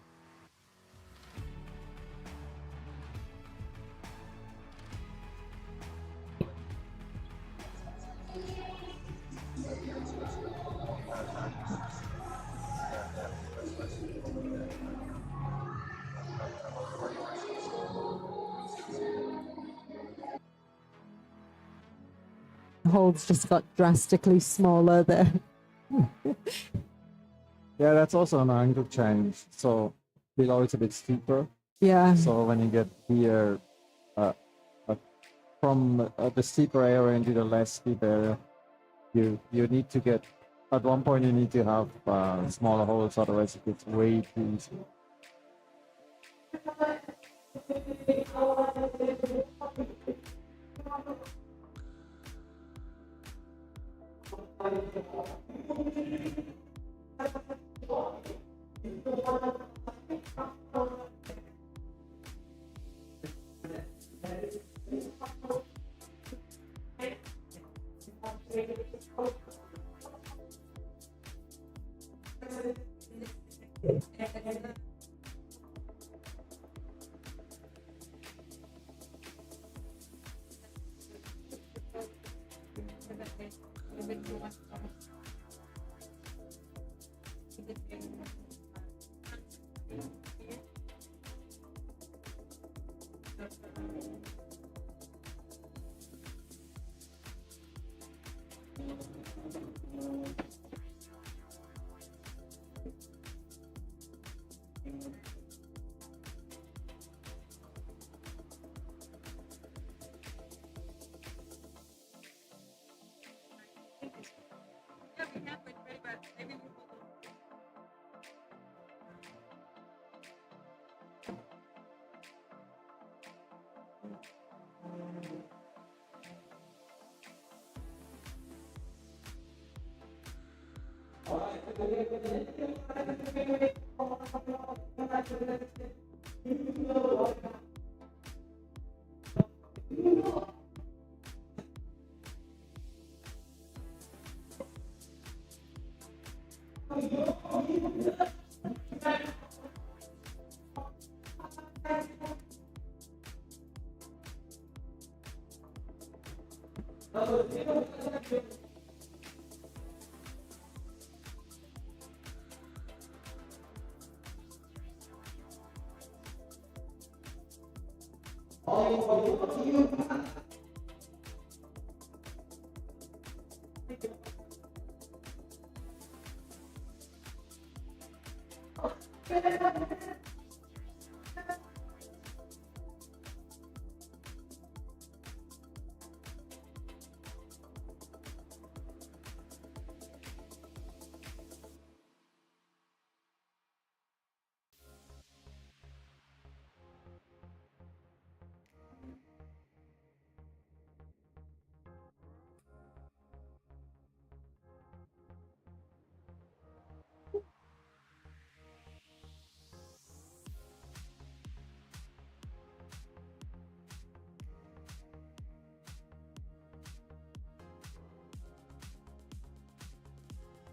Holds just got drastically smaller there. Yeah, that's also an angle change. So below it's a bit steeper. Yeah. So when you get here from the steeper area into the less steep area, you need to get, at one point you need to have smaller holes, otherwise it gets way too easy.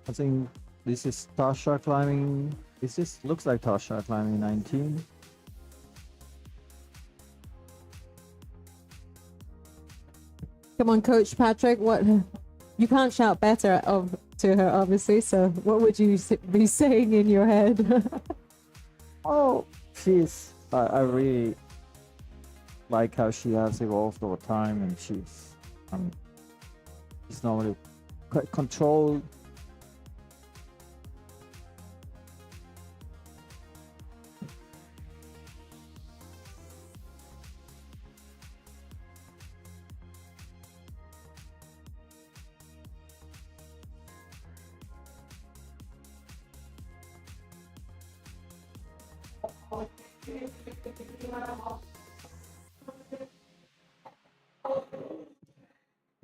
I think this is Tasha climbing. Is this looks like Tasha climbing 19? Come on, Coach Patrick. What? You can't shout better to her, obviously. So, what would you be saying in your head? Oh, she's. I really like how she has evolved over time, and she's normally quite controlled.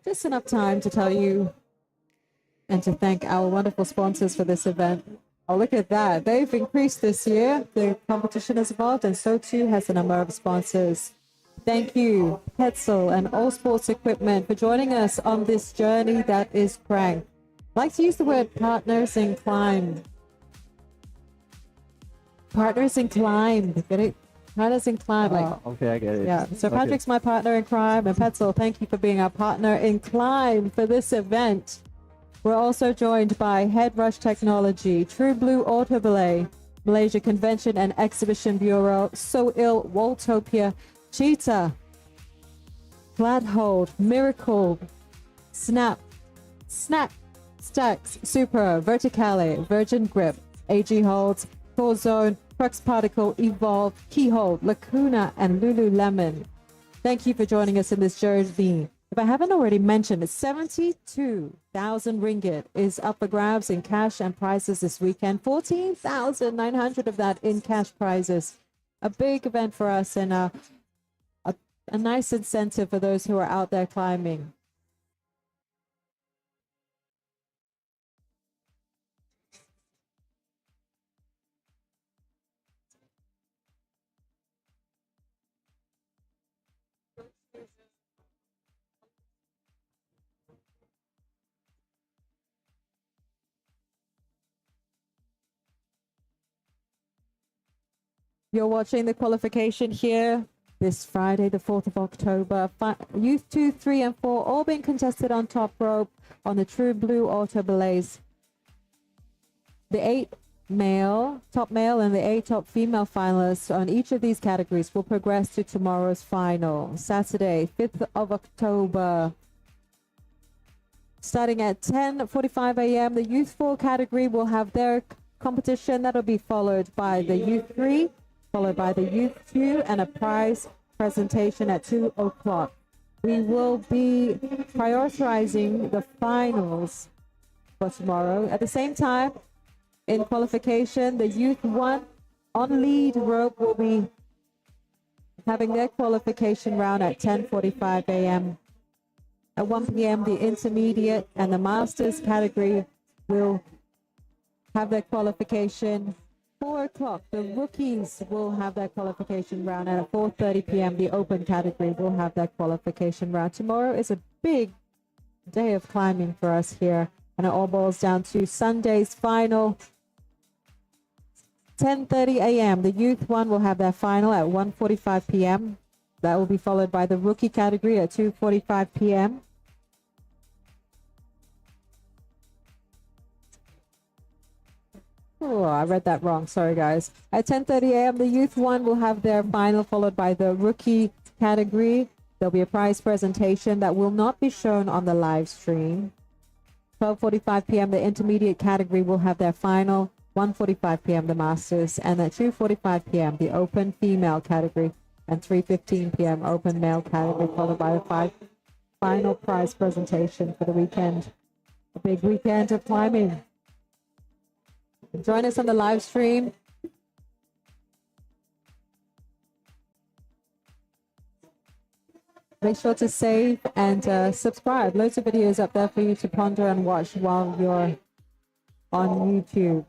Just enough time to tell you and to thank our wonderful sponsors for this event. Oh, look at that. They've increased this year. The competition has evolved, and so too has the number of sponsors. Thank you, Petzl and All Sports Equipment, for joining us on this journey that is Crank. I like to use the word partners in climb. Partners in climb. Get it? Partners in climb. Like, Okay, I get it. yeah. So Okay. Patrick's my partner in crime, and Petzl, thank you for being our partner in climb for this event. We're also joined by Head Rush Technology, True Blue Auto Belay, Malaysia Convention and Exhibition Bureau, So Ill, Waltopia, Cheetah, Flathold, Miracle, Snap, Stacks, Super, Verticale, Virgin Grip, AG Holds, Core Zone, Crux Particle, Evolve, Keyhold, Lacuna, and Lululemon. Thank you for joining us in this journey. If I haven't already mentioned, 72,000 ringgit is up for grabs in cash and prizes this weekend. 14,900 of that in cash prizes. A big event for us and a nice incentive for those who are out there climbing. You're watching the qualification here this Friday, the 4th of October. Youth 2, 3, and 4 all being contested on top rope on the True Blue Auto Belays. The 8 top male, and the 8 top female finalists on each of these categories will progress to tomorrow's final, Saturday, 5th of October. Starting at 10:45 a.m., the Youth 4 category will have their competition. That'll be followed by the Youth 3, followed by the Youth 2, and a prize presentation at 2 o'clock. We will be prioritizing the finals for tomorrow. At the same time, in qualification, the Youth 1 on lead rope will be having their qualification round at 10:45 a.m. At 1 p.m., the intermediate and the masters category will have their qualification. 4 o'clock, the rookies will have their qualification round, and at 4:30 p.m., the open category will have their qualification round. Tomorrow is a big day of climbing for us here, and it all boils down to Sunday's final. 10:30 a.m., the Youth 1 will have their final at 1:45 p.m. That will be followed by the rookie category at 2:45 p.m. Oh, I read that wrong. Sorry, guys. At 10:30 a.m., the Youth 1 will have their final, followed by the rookie category. There'll be a prize presentation that will not be shown on the live stream. 12:45 p.m., the intermediate category will have their final. 1:45 p.m., the masters. And at 2:45 p.m., the open female category. And 3:15 p.m. open male category, followed by the final prize presentation for the weekend. A big weekend of climbing. Join us on the live stream. Make sure to save and subscribe. Loads of videos up there for you to ponder and watch while you're on YouTube.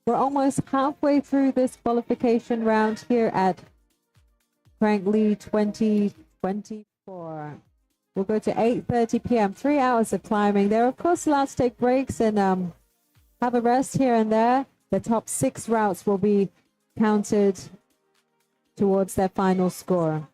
We're almost halfway through this qualification round here at Crankley 2024. We'll go to 8:30 p.m. 3 hours of climbing. They're of course allowed to take breaks and have a rest here and there. The top 6 routes will be counted towards their final score.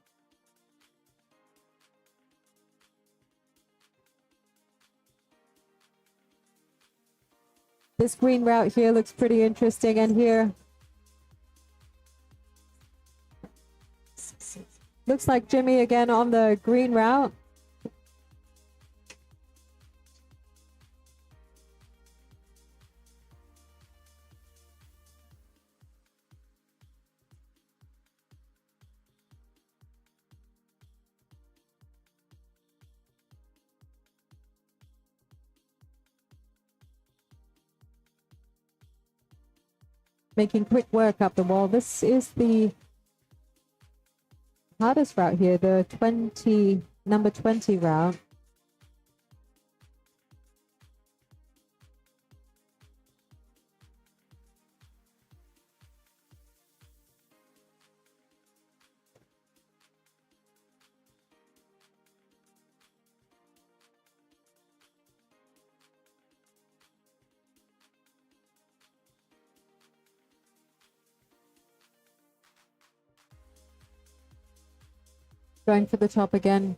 This green route here looks pretty interesting, and here looks like Jimmy again on the green route. Making quick work up the wall. This is the hardest route here, the number 20 route. Going for the top again.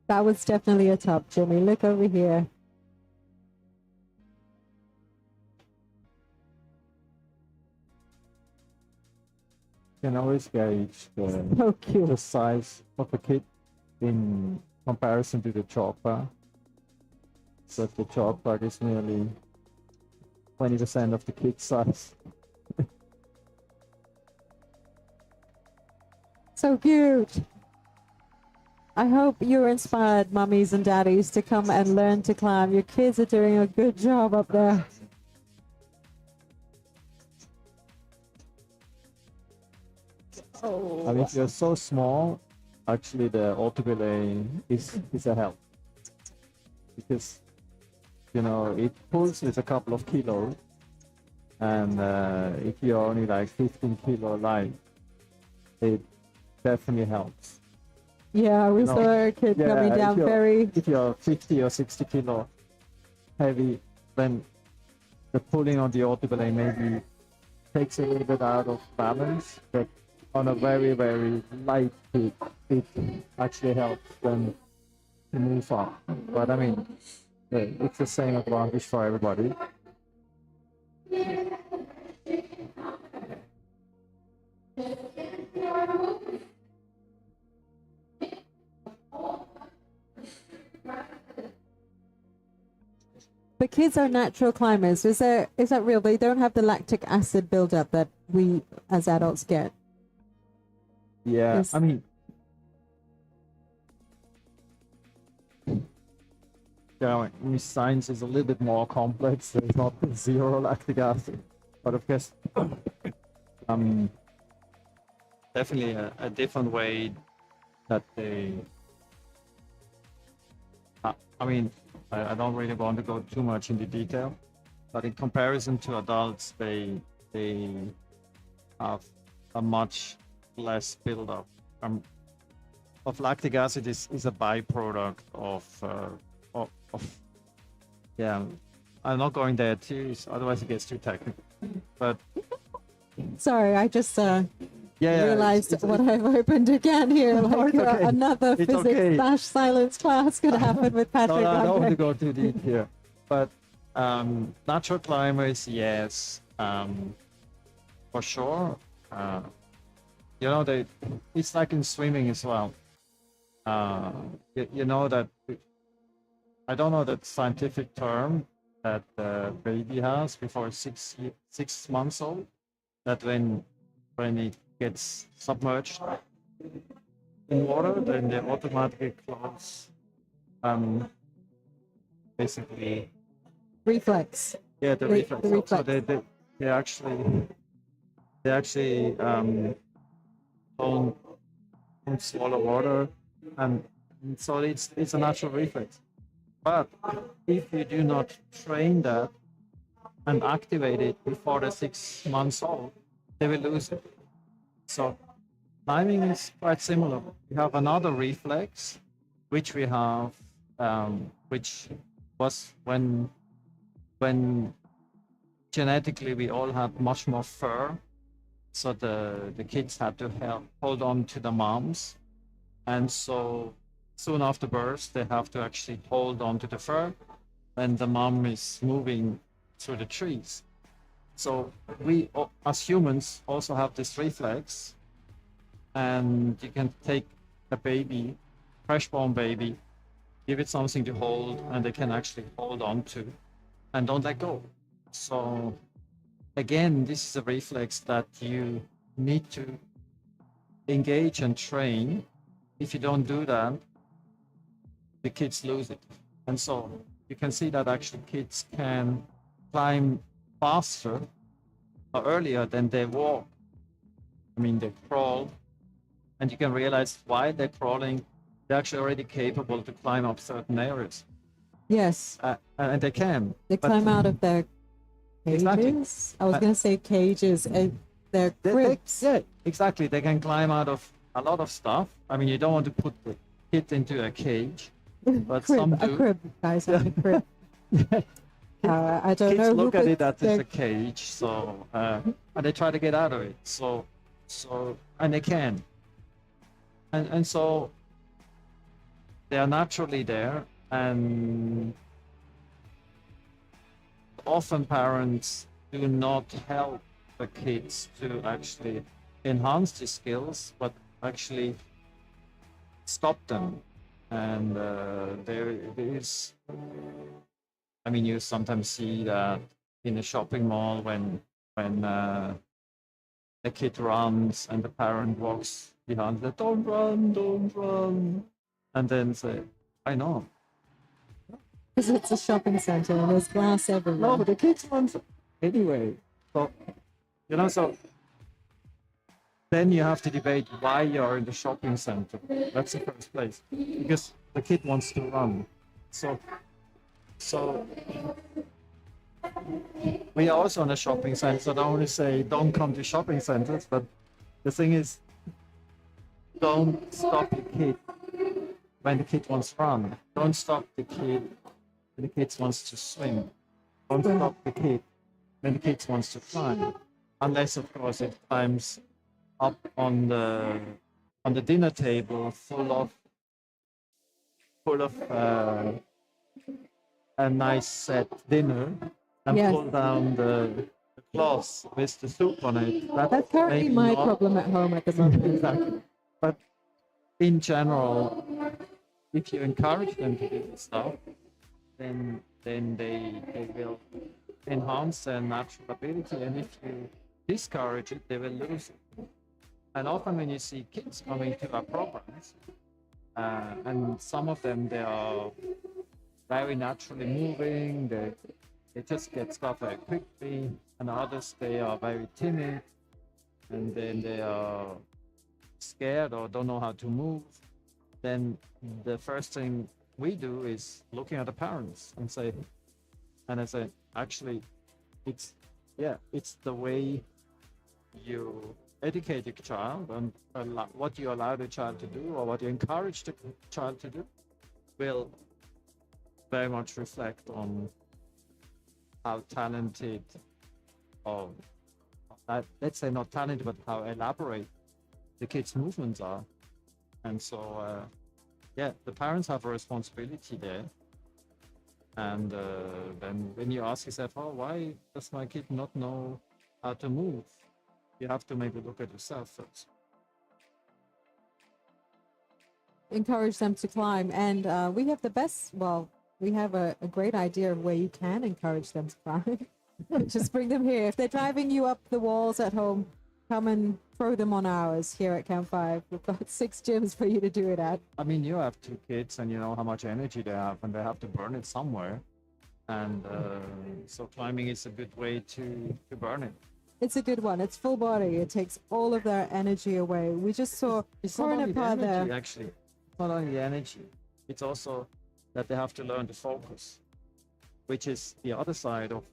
That was definitely a top, Jimmy. Look over here. can always gauge So cute. the size of a kid in comparison to the chalk bar. So the chalk bar is nearly 20% of the kid's size. So cute. I hope you're inspired, mummies and daddies, to come and learn to climb. Your kids are doing a good job up there. I mean, if you're so small, actually the auto belay is a help. Because, you know, it pulls with a couple of kilos. And if you're only like 15 kilo light, it definitely helps. Yeah, we No. saw a kid coming down very... If you're 50 or 60 kilo heavy, then the pulling on the auto belay maybe takes a little bit out of balance, but on a very, very light peak, it actually helps them to move up. But I mean, it's the same advantage for everybody. But kids are natural climbers. Is that real? They don't have the lactic acid buildup that we as adults get. Yeah, Yes. I mean, yeah, I mean, science is a little bit more complex. There's not zero lactic acid, but of course, definitely a different way that they. I mean, I don't really want to go too much into detail, but in comparison to adults, they have a much less buildup. Of lactic acid is a byproduct of yeah. I'm not going there too, otherwise it gets too technical. But Sorry, I just yeah, realized what I've opened again here. Like it's okay. another It's physics okay. slash silence class could happen with Patrick. No, I don't want to Andre. go too deep here. But natural climbers, yes, for sure. You know, it's like in swimming as well. You know that I don't know that scientific term that the baby has before 6 months old. That when it gets submerged in water, then they automatically close. Basically, Reflex. yeah, the reflex. The So reflex. they actually don't swallow water, and so it's a natural reflex. But if you do not train that and activate it before the 6 months old, they will lose it. So climbing is quite similar. We have another reflex, which we have, which was when genetically we all had much more fur, so the kids had to hold on to the moms, and so soon after birth they have to actually hold on to the fur when the mom is moving through the trees. So we as humans also have this reflex, and you can take a baby, freshborn baby, give it something to hold, and they can actually hold on to and don't let go. So again, this is a reflex that you need to engage and train. If you don't do that, the kids lose it. And so you can see that actually kids can climb faster or earlier than they walk. I mean, they crawl, and you can realize why they're crawling. They're actually already capable to climb up certain areas. Yes. And they can. They climb out of their cages. Exactly. I was going to say cages. Their cribs. Yeah, exactly. They can climb out of a lot of stuff. I mean, you don't want to put the kid into a cage, but some do. A crib, guys. A crib. I don't Kids know. look at it as their- a cage, so and they try to get out of it. So and they can. And so they are naturally there, and often parents do not help the kids to actually enhance these skills, but actually stop them. And there is, I mean, you sometimes see that in a shopping mall when a kid runs and the parent walks behind the don't run, and then say, I know. Because it's a shopping center and there's glass everywhere. No, but the kids want anyway. So you know, so then you have to debate why you're in the shopping center. That's the first place. Because the kid wants to run. So we are also in a shopping center, so I don't want to say don't come to shopping centers, but the thing is, don't stop the kid when the kid wants to run. Don't stop the kid when the kid wants to swim. Don't stop the kid when the kid wants to climb. Unless, of course, it climbs up on the dinner table full of a nice set dinner and Yes. pull down the cloth with the soup on it. That's currently maybe my not- problem at home at the moment. Exactly. But in general, if you encourage them to do this stuff, then they will enhance their natural ability. And if you discourage it, they will lose it. And often when you see kids coming to our programs, and some of them, they are very naturally moving, they just get stuff very quickly, and others, they are very timid, and then they are scared or don't know how to move, then the first thing we do is looking at the parents and say, actually, it's the way you educate your child and what you allow the child to do or what you encourage the child to do will very much reflect on how talented, or let's say not talented, but how elaborate the kids' movements are. And so, the parents have a responsibility there. And then when you ask yourself, oh, why does my kid not know how to move? You have to maybe look at yourself first. Encourage them to climb. And we have we have a great idea of where you can encourage them to climb. Just bring them here. If they're driving you up the walls at home, come and throw them on ours here at Camp 5. We've got 6 gyms for you to do it at. I mean, you have 2 kids and you know how much energy they have, and they have to burn it somewhere. And so climbing is a good way to burn it. It's a good one. It's full body. It takes all of their energy away. We just saw It's not only the Purnappa energy, there. actually. It's not only the energy. It's also that they have to learn to focus, which is the other side of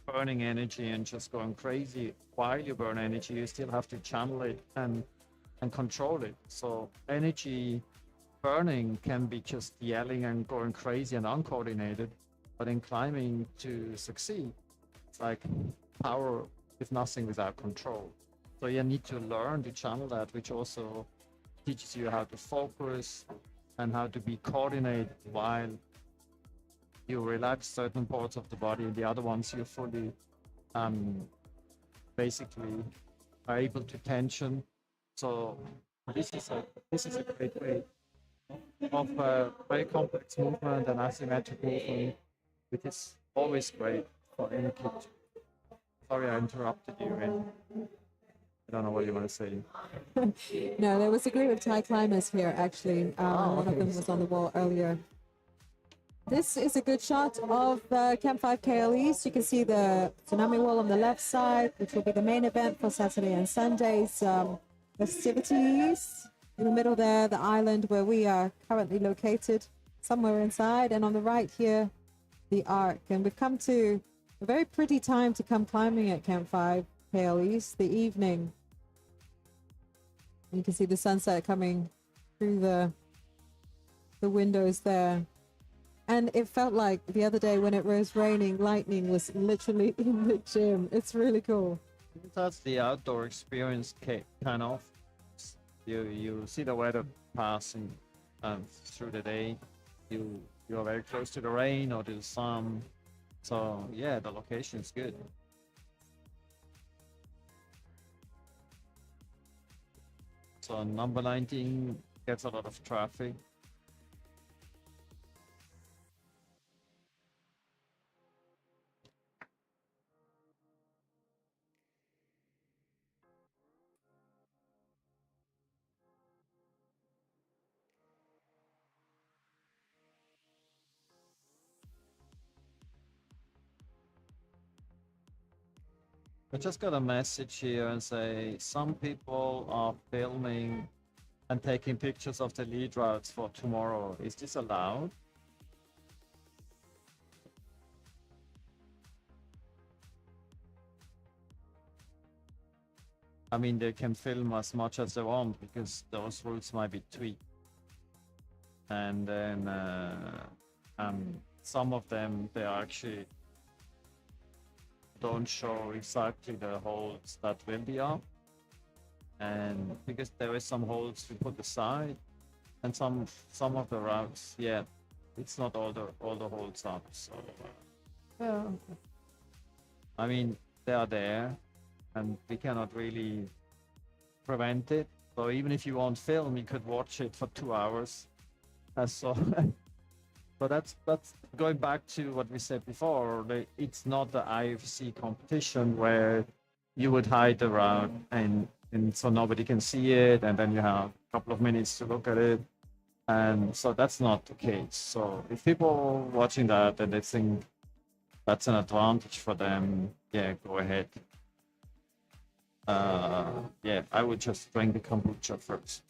burning energy and just going crazy. While you burn energy, you still have to channel it and control it. So energy burning can be just yelling and going crazy and uncoordinated, but in climbing to succeed, it's like power is nothing without control. So you need to learn to channel that, which also teaches you how to focus and how to be coordinated while you relax certain parts of the body, and the other ones you fully basically are able to tension. So this is a great way of very complex movement and asymmetric movement, which is always great for any kid. Sorry, I interrupted you. I don't know what you want to say. No, there was a group of Thai climbers here, actually. One of them was on the wall earlier. This is a good shot of Camp 5 KL East. You can see the tsunami wall on the left side, which will be the main event for Saturday and Sunday's festivities. In the middle there, the island where we are currently located, somewhere inside. And on the right here, the Arc. And we've come to a very pretty time to come climbing at Camp 5 KL East, the evening. You can see the sunset coming through the windows there. And it felt like the other day when it was raining, lightning was literally in the gym. It's really cool. That's the outdoor experience, kind of. You see the weather passing through the day. You are very close to the rain or to the sun. So yeah, the location is good. So number 19 gets a lot of traffic. I just got a message here and say some people are filming and taking pictures of the lead routes for tomorrow. Is this allowed? I mean, they can film as much as they want because those rules might be tweaked. And then some of them, they actually don't show exactly the holds that will be up. And because there is some holds we put aside, and some of the routes, yeah, it's not all the holds up. So I mean, they are there, and we cannot really prevent it. So even if you want film, you could watch it for 2 hours. So, but that's going back to what we said before. It's not the IFSC competition where you would hide the route and so nobody can see it, and then you have a couple of minutes to look at it. And so that's not the case. So if people are watching that and they think that's an advantage for them, yeah, go ahead. Yeah, I would just drink the kombucha first.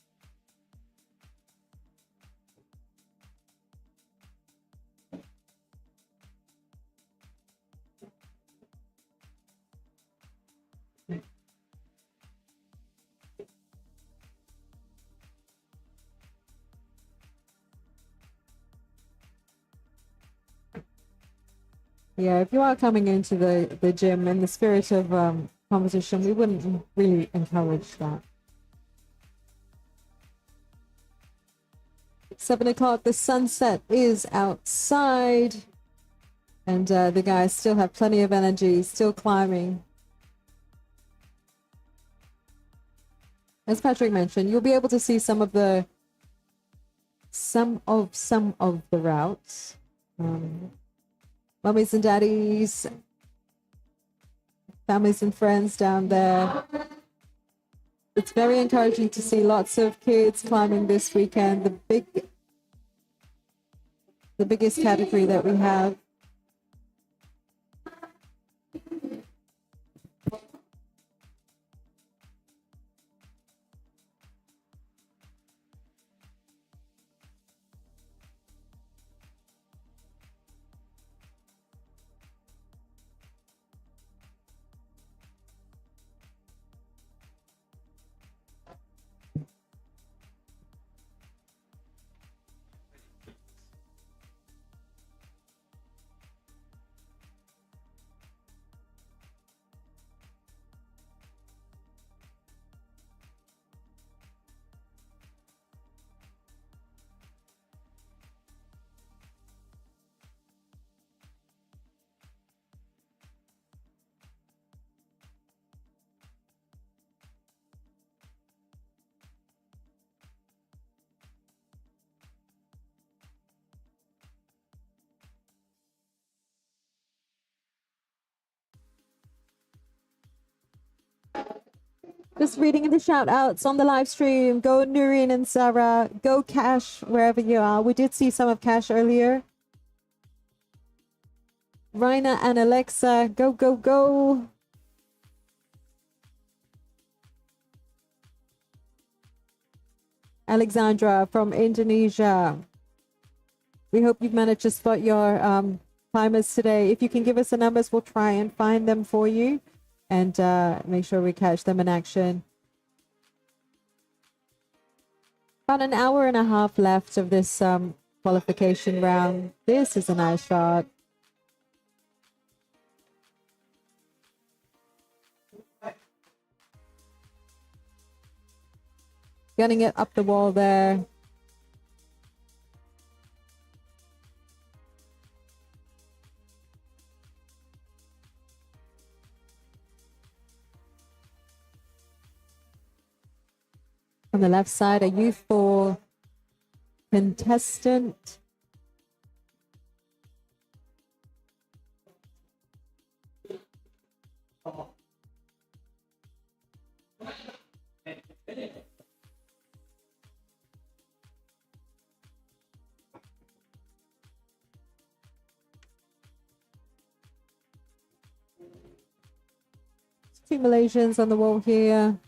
Yeah, if you are coming into the gym in the spirit of competition, we wouldn't really encourage that. 7 o'clock, the sunset is outside, and the guys still have plenty of energy, still climbing. As Patrick mentioned, you'll be able to see some of the routes. Mummies and daddies, families and friends down there. It's very encouraging to see lots of kids climbing this weekend. The biggest category that we have. Just reading the shout outs on the live stream. Go Noreen and Sarah. Go Cash wherever you are. We did see some of Cash earlier. Raina and Alexa. Go, go, go. Alexandra from Indonesia. We hope you've managed to spot your climbers today. If you can give us the numbers, we'll try and find them for you and make sure we catch them in action. About an hour and a half left of this qualification round. This is a nice shot. Getting it up the wall there. On the left side, a youthful contestant. Two Malaysians on the wall here.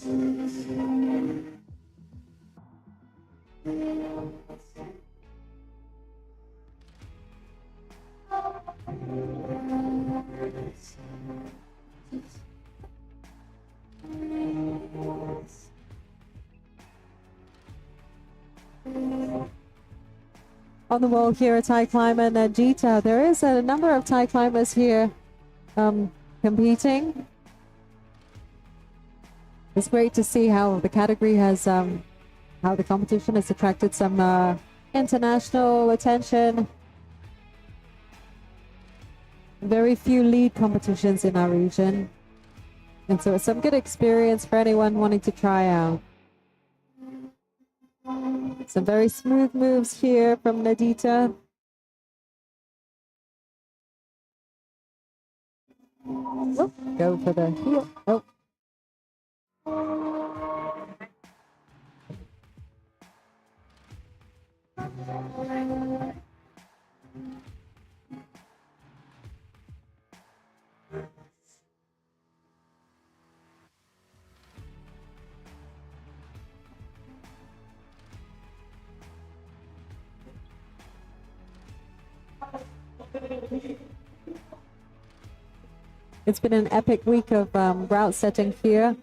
On the wall here at Thai Climber Najita, there is a number of Thai climbers here competing. It's great to see how the category has, how the competition has attracted some international attention. Very few lead competitions in our region. And so it's some good experience for anyone wanting to try out. Some very smooth moves here from Nadita. Oh, go for the heel. Oh. It's been an epic week of route setting here.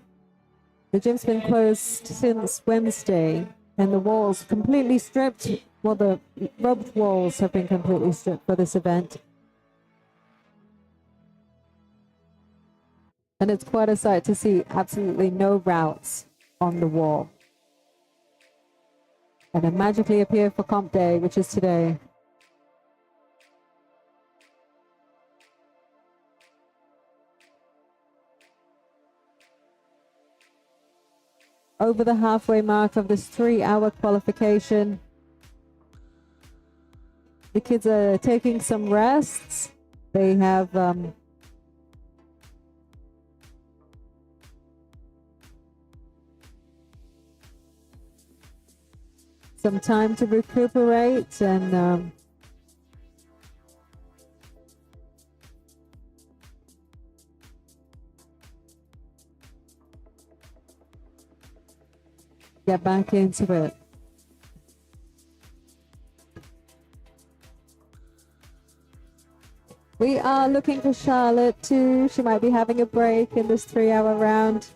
The gym's been closed since Wednesday, and the walls completely stripped. Well, the roped walls have been completely stripped for this event. And it's quite a sight to see absolutely no routes on the wall. And then magically appear for comp day, which is today. Over the halfway mark of this 3-hour qualification. The kids are taking some rests. They have some time to recuperate and get back into it. We are looking for Charlotte too. She might be having a break in this 3-hour round.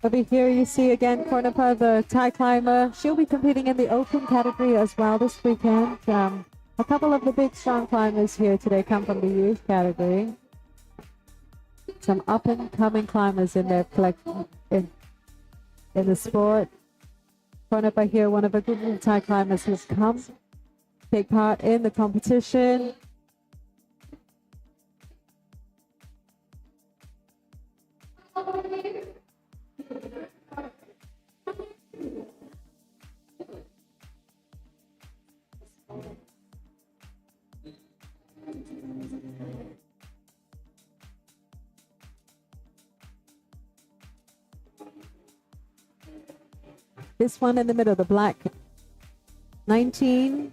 Over here you see again Kornapa, the Thai climber. She'll be competing in the open category as well this weekend. A couple of the big strong climbers here today come from the youth category. Some up and coming climbers in their in the sport. Kornapa here, one of a group of Thai climbers who's come take part in the competition. This one in the middle, the black 19.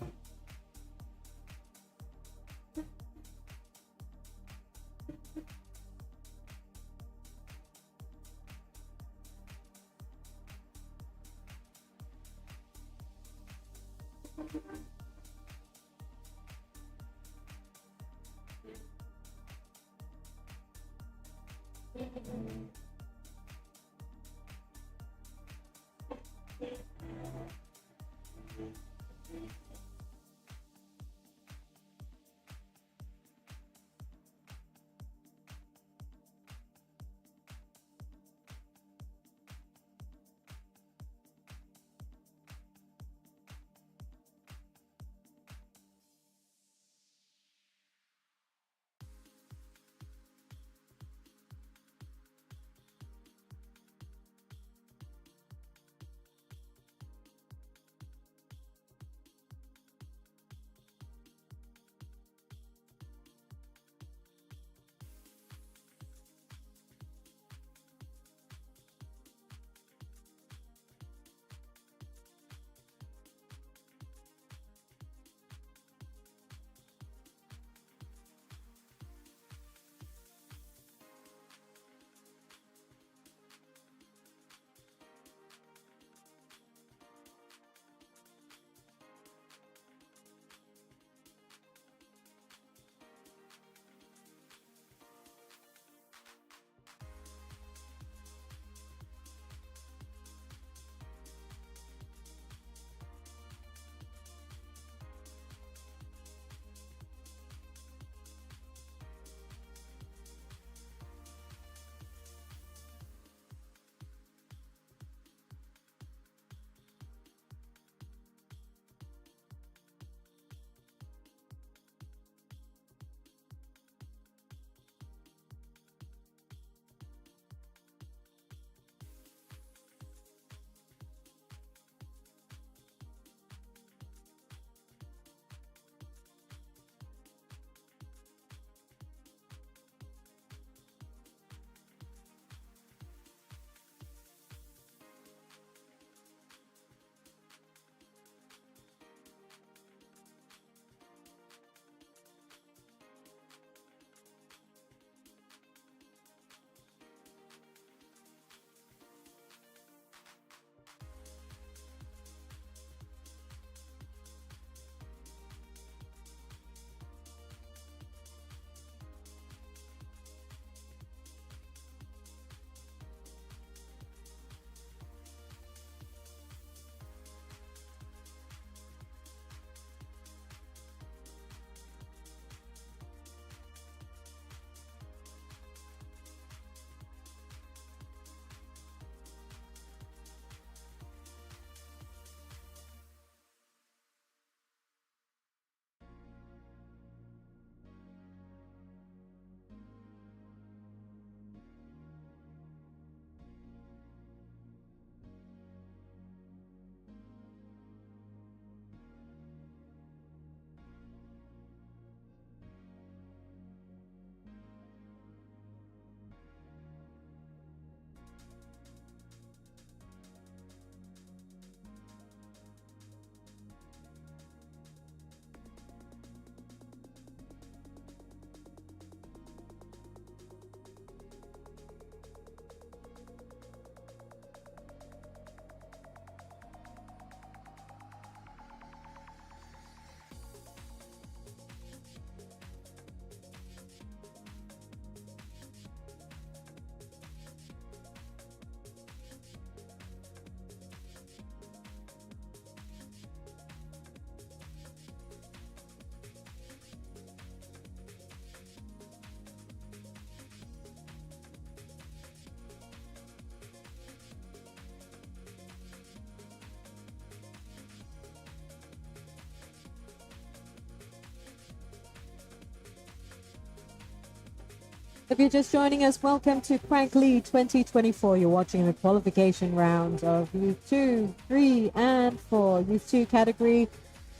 If you're just joining us, welcome to Crank League 2024. You're watching the qualification round of Youth 2, 3, and 4. Youth 2 category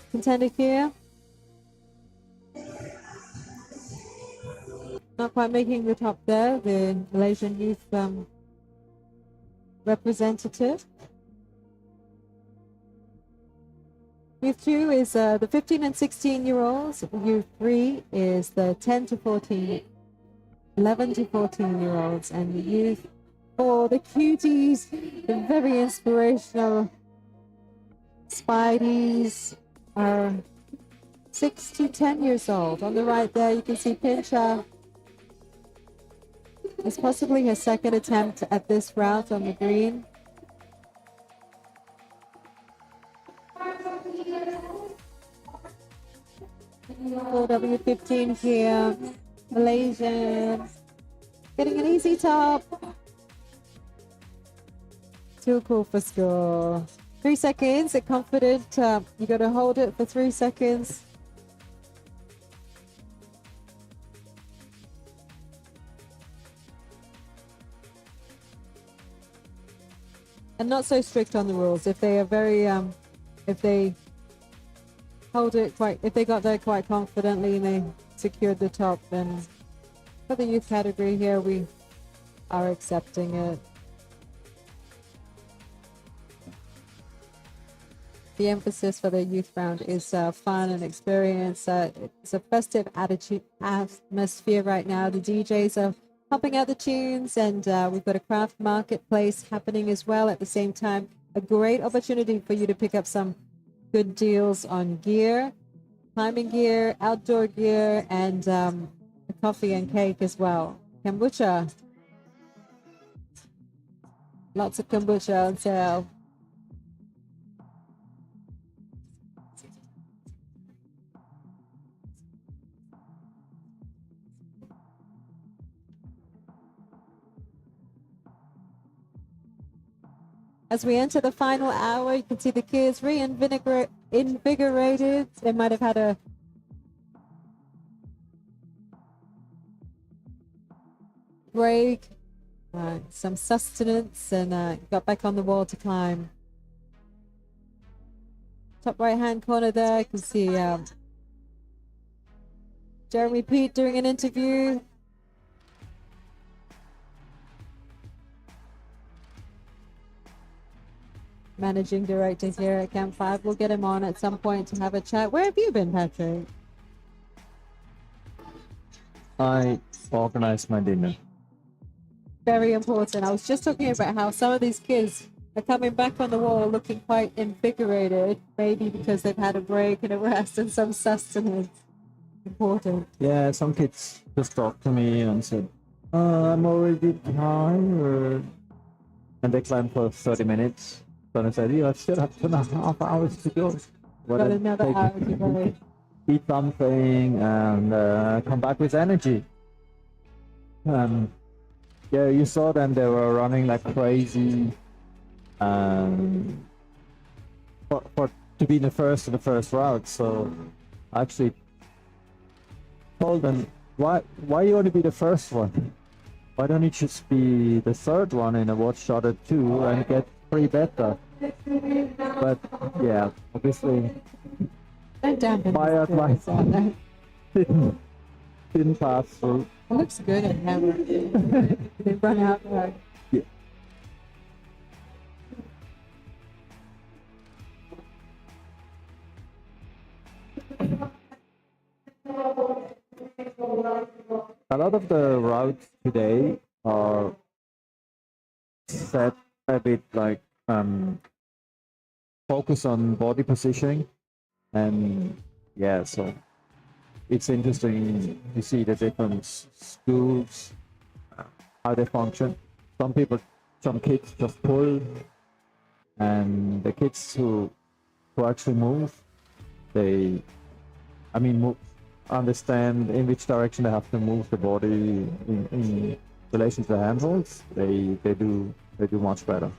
contender here. Not quite making the top there, the Malaysian youth representative. Youth 2 is the 15 and 16-year-olds. Youth 3 is the 10 to 14, 11 to 14-year-olds. And the youth 4, the cuties, the very inspirational Spideys, are 6 to 10 years old. On the right there, you can see Pincha. It's possibly her second attempt at this route on the green. W15 here, Malaysian, getting an easy top. Too cool for school. 3 seconds, confident, you got to hold it for 3 seconds. And not so strict on the rules. If they are very, if they hold it quite, if they got there quite confidently and they secured the top, then for the youth category here, we are accepting it. The emphasis for the youth round is fun and experience. It's a festive atmosphere right now. The DJs are popping out the tunes, and we've got a Kraft Marketplace happening as well at the same time. A great opportunity for you to pick up some good deals on gear, climbing gear, outdoor gear, and coffee and cake as well. Kombucha. Lots of kombucha on sale. As we enter the final hour, you can see the kids reinvigorated. They might have had a break, some sustenance, and got back on the wall to climb. Top right-hand corner there, you can see Jeremy Pete doing an interview. Managing director here at Camp 5. We'll get him on at some point to have a chat. Where have you been, Patrick? I organized my dinner. Very important. I was just talking about how some of these kids are coming back on the wall looking quite invigorated, maybe because they've had a break and a rest and some sustenance. Important. Yeah, some kids just talked to me and said, I'm already tired. And they climbed for 30 minutes. So I said, I still have 2.5 hours to go. Got another hour to go. Eat something and come back with energy. Yeah, you saw them, they were running like crazy. To be in the first route. So I actually told them, why you want to be the first one? Why don't you just be the third one in a watch shot at 2 and get 3 better? But yeah, obviously my advice didn't pass through. It looks good on camera. They run out there. Yeah. A lot of the routes today are set a bit like focus on body positioning, and yeah, so it's interesting to see the different schools, how they function. Some kids just pull, and the kids who actually move, understand in which direction they have to move the body in relation to the handholds. They do much better.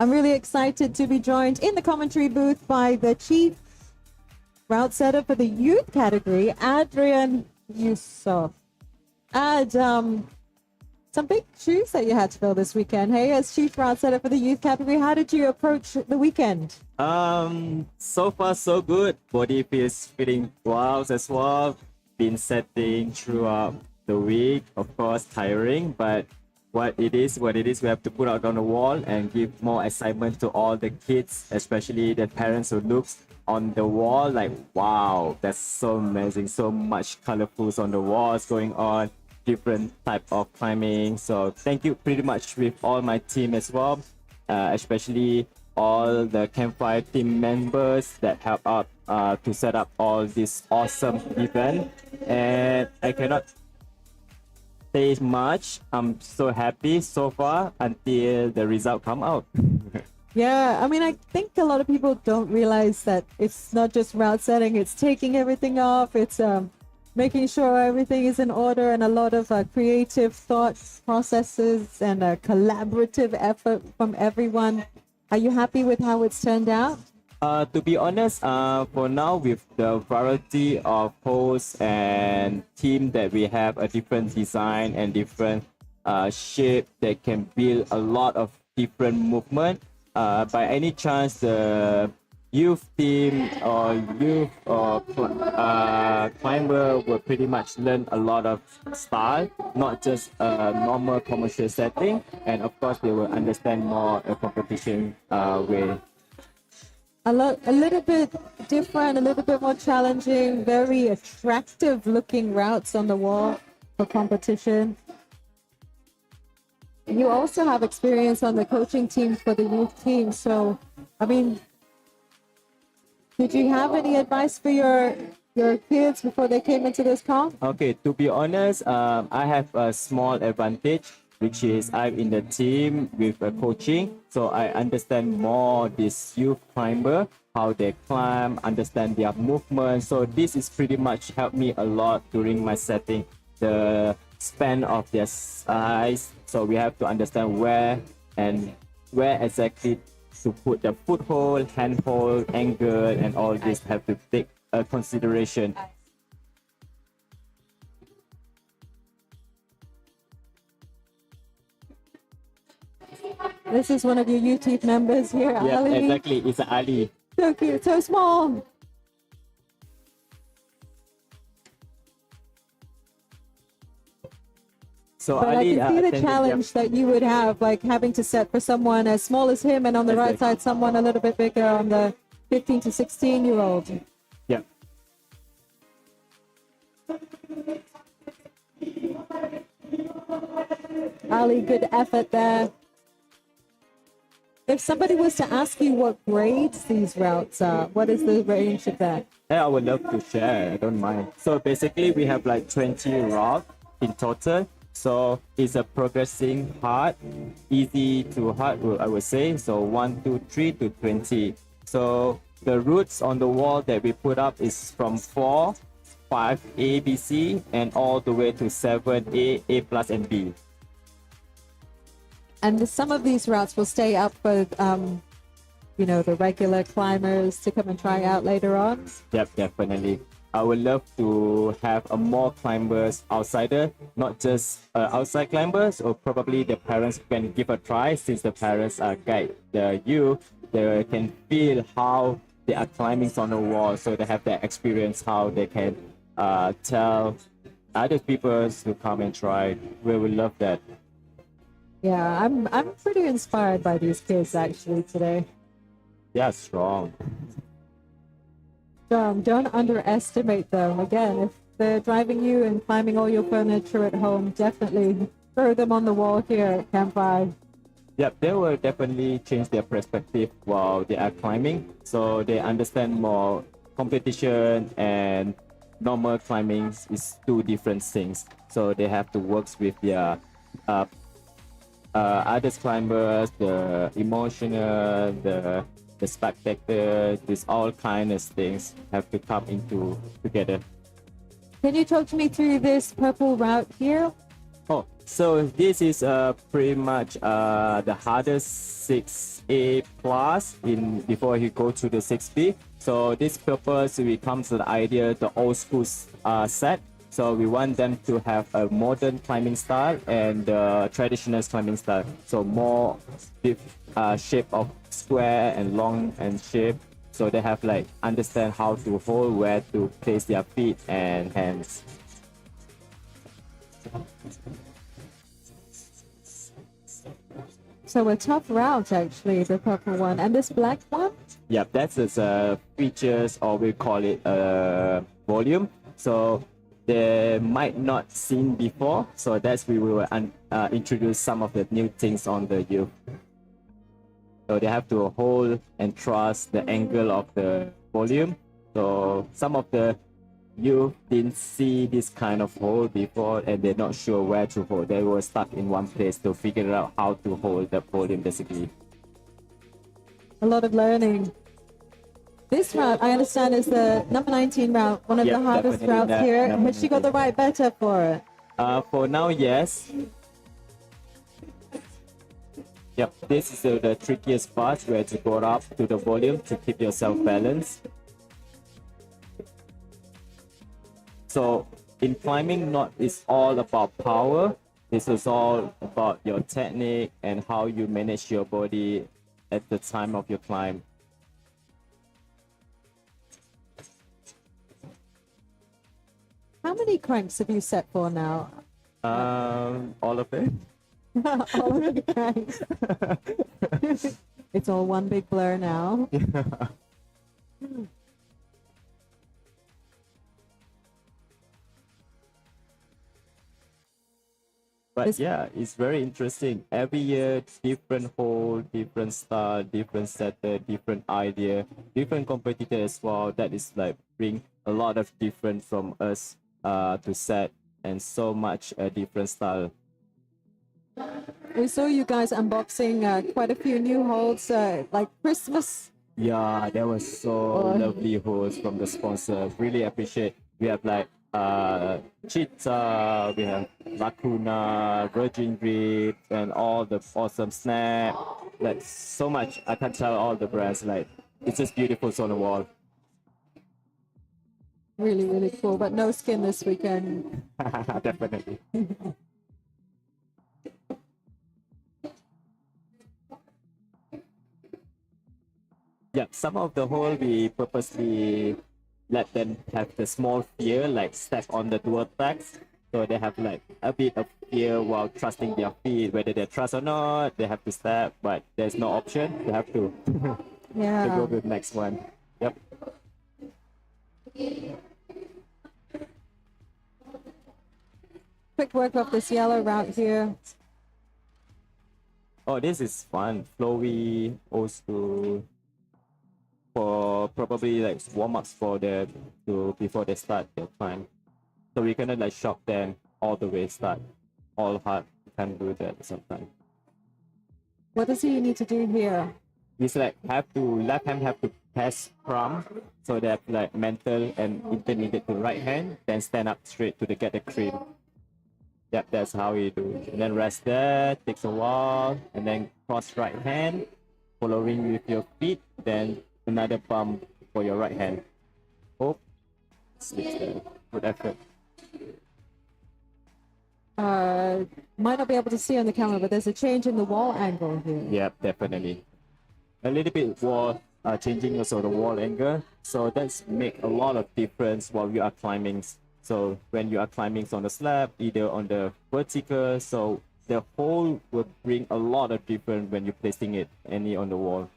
I'm really excited to be joined in the commentary booth by the chief route setter for the youth category, Adrian Yusuf. Some big shoes that you had to fill this weekend. Hey, as chief route setter for the youth category, how did you approach the weekend? So far so good. Body feels feeling wow as well. Been setting throughout the week. Of course, tiring, but what it is, we have to put out on the wall and give more excitement to all the kids, especially the parents who looks on the wall like, wow, that's so amazing. So much colorfuls on the walls going on, different type of climbing. So thank you pretty much with all my team as well, especially all the Camp5 team members that help out to set up all this awesome event. And I cannot say much. I'm so happy so far until the result come out. Yeah, I mean, I think a lot of people don't realize that it's not just route setting, it's taking everything off, it's making sure everything is in order, and a lot of creative thought processes and a collaborative effort from everyone. Are you happy with how it's turned out? To be honest, for now, with the variety of hosts and team that we have, a different design and different shape that can build a lot of different movement. By any chance, the youth team or youth or climber will pretty much learn a lot of style, not just a normal commercial setting, and of course they will understand more a competition way. A little bit different, a little bit more challenging, very attractive looking routes on the wall for competition. You also have experience on the coaching team for the youth team. So, I mean, did you have any advice for your kids before they came into this comp? Okay, to be honest, I have a small advantage, which is I'm in the team with coaching, so I understand more this youth climber, how they climb, understand their movement. So this is pretty much helped me a lot during my setting, the span of their size. So we have to understand where exactly to put the foothold, handhold, angle, and all this have to take a consideration. This is one of your youth team members here, Yeah, Ali. exactly. It's Ali. So cute, so small. So But Ali, I can see the attended- challenge that you would have, like having to set for someone as small as him, and on the right side, someone a little bit bigger on the 15 to 16-year-old. Yeah. Ali, good effort there. If somebody was to ask you what grades these routes are, what is the range of that? Yeah, I would love to share. I don't mind. So basically, we have like 20 routes in total. So it's a progressing hard, easy to hard, I would say. So 1, 2, 3 to 20. So the routes on the wall that we put up is from 4, 5, A, B, C, and all the way to 7, A plus, and B. And some of these routes will stay up for, the regular climbers to come and try out later on. Yep, definitely. I would love to have a more climbers outsider, not just outside climbers, or probably the parents can give a try, since the parents are guide the youth. They can feel how they are climbing on the wall, so they have that experience how they can tell other people to come and try. We will love that. Yeah, I'm pretty inspired by these kids actually today. Yeah, strong. Don't underestimate them. Again, if they're driving you and climbing all your furniture at home, definitely throw them on the wall here at Camp 5. Yep, they will definitely change their perspective while they are climbing, so they understand more competition and normal climbing is two different things. So they have to work with their other climbers, the emotional, the spectators, this all kind of things have to come into together. Can you talk to me through this purple route here? Oh, So this is pretty much the hardest 6A plus in before you go to the 6B. So this purpose we comes to the idea the old school set. So we want them to have a modern climbing style and traditional climbing style. So more shape of square and long and shape. So they have like understand how to hold, where to place their feet and hands. So a tough route, actually, the purple one. And this black one? Yep, that's its features, or we call it volume. So they might not seen before. So that's we will introduce some of the new things on the youth. So they have to hold and trust the angle of the volume. So some of the youth didn't see this kind of hold before and they're not sure where to hold. They were stuck in one place to figure out how to hold the volume basically. A lot of learning. This route, I understand, is the number 19 route, one of Yep, the hardest definitely routes that here. number Has she got the 19. right better for it? For now, yes. Yep, this is the trickiest part where to go up to the volume to keep yourself balanced. So in climbing, not it's all about power. This is all about your technique and how you manage your body at the time of your climb. How many cranks have you set for now? All of it. All of the cranks. It's all one big blur now. But yeah, it's very interesting. Every year, different hole, different style, different setter, different idea, different competitor as well. That is like bring a lot of different from us to set and so much a different style. We saw you guys unboxing quite a few new holds, like Christmas. Yeah, that was so lovely host from the sponsor. Really appreciate. We have like Cheetah, we have Lacuna, Virgin Grip, and all the awesome snap. Like so much. I can tell all the brands. Like it's just beautiful on the wall. Really, really cool. But no skin this weekend. Definitely. Yeah, some of the hole we purposely let them have the small fear, like step on the dual tracks. So they have like a bit of fear while trusting their feet, whether they trust or not, they have to step, but there's no option. They have to, to Yeah. go to the next one. Yep. Quick work of this yellow route here. Oh, this is fun. Flowy, old school. For probably like warm-ups for the before they start their climb. So we're gonna like shock them all the way start. All hard. You can do that sometimes. What does he need to do here? It's like have to left hand have to pass from, so that like mental and intermediate to right hand, then stand up straight to the get the cream. Yep, that's how we do it. And then rest there, takes a while, and then cross right hand, following with your feet, then another pump for your right hand. Hope. Slips there. Good effort. Might not be able to see on the camera, but there's a change in the wall angle here. Yep, definitely. A little bit wall changing also the wall angle. So that's make a lot of difference while you are climbing. So when you are climbing on the slab, either on the vertical, so the whole will bring a lot of difference when you're placing it any on the wall.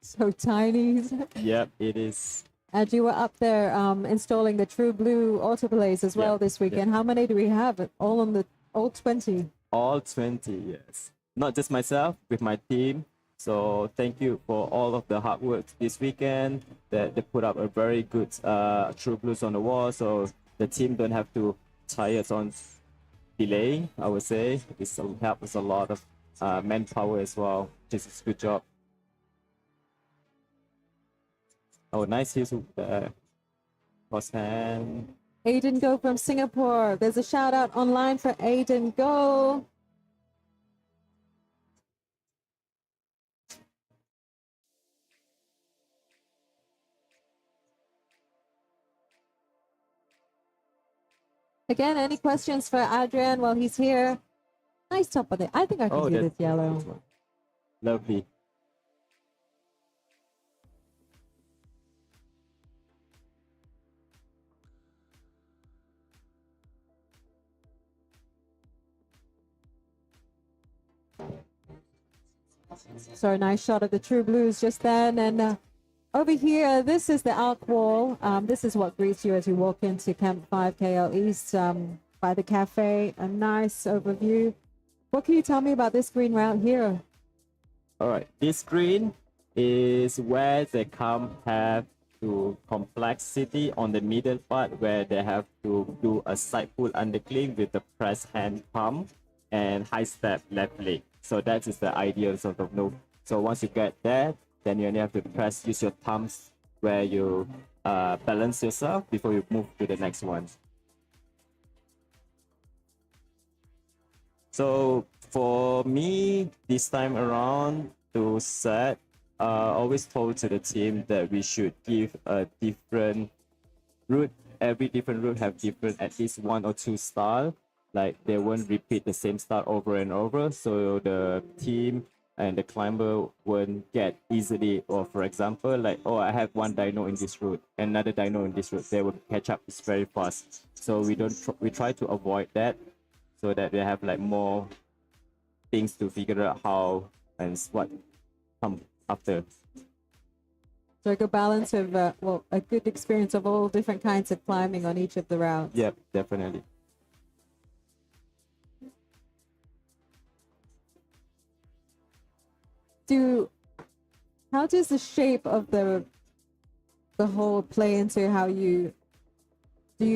So tiny. Yep, it is. And you were up there installing the True Blue autoplays as well Yeah, this weekend. How many do we have? All on the all 20. All 20, yes. Not just myself, with my team. So thank you for all of the hard work this weekend. That they put up a very good true blues on the wall, so the team don't have to tire on delay. I would say it's helps a lot of manpower as well. Just a good job. Oh, nice hit there. Cross hand. Aiden Go from Singapore. There's a shout out online for Aiden Go. Again, any questions for Adrian while he's here? Nice top of it. I think I can do this yellow. Lovely. So a nice shot of the true blues just then. And over here, this is the out wall. This is what greets you as you walk into Camp5 KL East by the cafe. A nice overview. What can you tell me about this green route here? All right, this green is where they have to complexity on the middle part, where they have to do a side pull underclean with the press hand pump and high step left leg. So that is the ideal sort of move. So once you get there, then you only have to use your thumbs where you balance yourself before you move to the next one. So for me, this time around to set, always told to the team that we should give a different route. Every different route have different, at least 1 or 2 style. Like they won't repeat the same style over and over. So the team and the climber won't get easily, or for example, like, oh, I have one dyno in this route, another dyno in this route. They will catch up very fast. So we try to avoid that, so that we have like more things to figure out how and what come after. So a good balance of, well, a good experience of all different kinds of climbing on each of the routes. Yep, definitely. How does the shape of the whole play into how you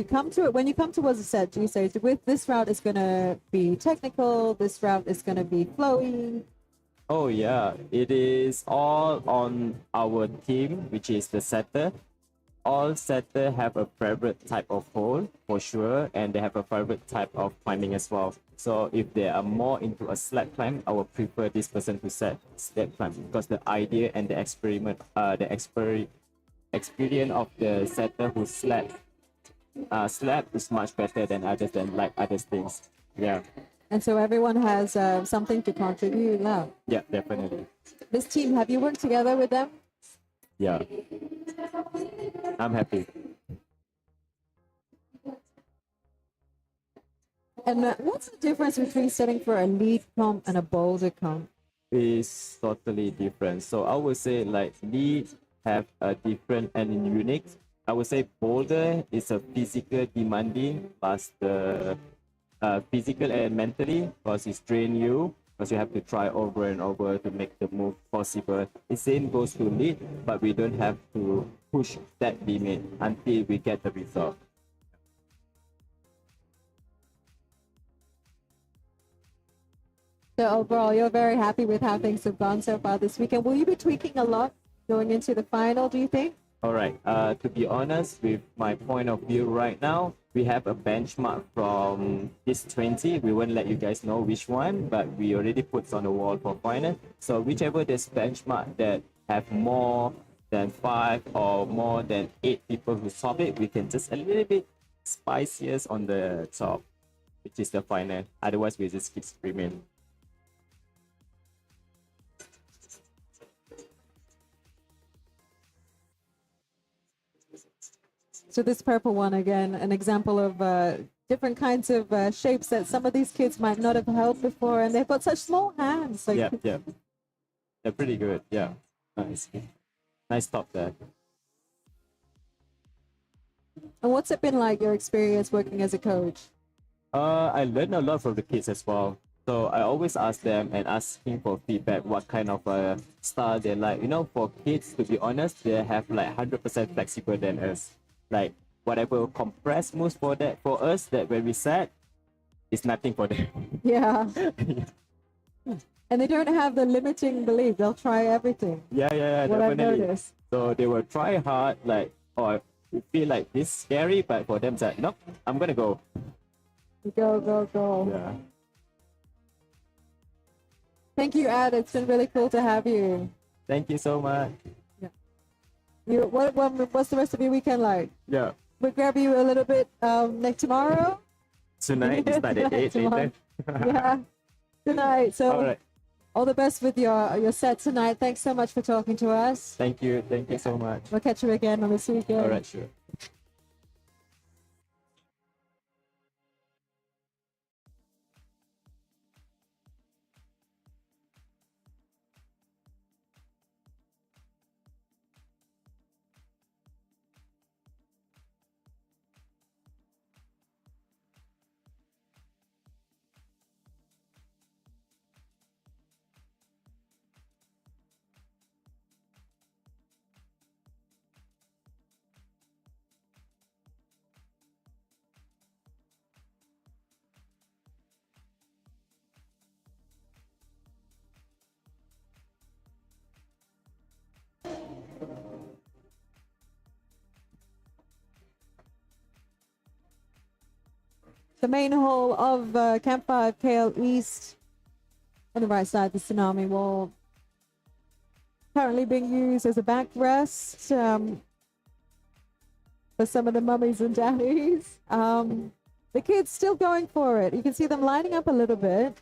come to it? When you come towards a set, do you say, with this route is going to be technical, this route is going to be flowy? Oh yeah, it is all on our team, which is the setter. All setter have a favorite type of hole for sure, and they have a favorite type of climbing as well. So if they are more into a slab climb, I would prefer this person to set slab climb, because the idea and the experience of the setter who slab is much better than others, than like other things. Yeah. And so everyone has something to contribute now. Yeah, definitely. This team, have you worked together with them? Yeah. I'm happy. And what's the difference between setting for a lead comp and a boulder comp? Is totally different. So I would say like lead have a different and unique. I would say boulder is a physical demanding, plus the physical and mentally, because it's drain you, because you have to try over and over to make the move possible. The same goes to lead, but we don't have to push that limit until we get the result. So overall, you're very happy with how things have gone so far this weekend. Will you be tweaking a lot going into the final, do you think? All right. To be honest, with my point of view right now, we have a benchmark from this 20. We won't let you guys know which one, but we already put on the wall for final. So whichever this benchmark that have more than 5 or more than 8 people who solve it, we can just a little bit spicier on the top, which is the final. Otherwise, we just keep screaming. So this purple one, again, an example of different kinds of shapes that some of these kids might not have held before, and they've got such small hands. Like... Yeah. They're pretty good. Yeah. Nice. Nice top there. And what's it been like, your experience working as a coach? I learned a lot from the kids as well. So I always ask them and asking for feedback, what kind of style they like. You know, for kids, to be honest, they have like 100% flexible than us. Like whatever compressed moves for us that when we set, it's nothing for them. Yeah. And they don't have the limiting belief. They'll try everything. Yeah, What I've definitely. noticed. So they will try hard, like, oh, you feel like this scary, but for them, it's like, no, I'm gonna go. Go, go, go. Yeah. Thank you, Ed. It's been really cool to have you. Thank you so much. What's the rest of your weekend like? Yeah. We'll grab you a little bit next tomorrow. Tonight, we start at 8, Tomorrow. 8:30. Yeah, tonight. So All right. all the best with your set tonight. Thanks so much for talking to us. Thank you. Thank you so much. We'll catch you again on this weekend. All right, sure. The main hall of Camp 5 KL East on the right side, the tsunami wall, currently being used as a backrest for some of the mummies and daddies. The kids still going for it. You can see them lining up a little bit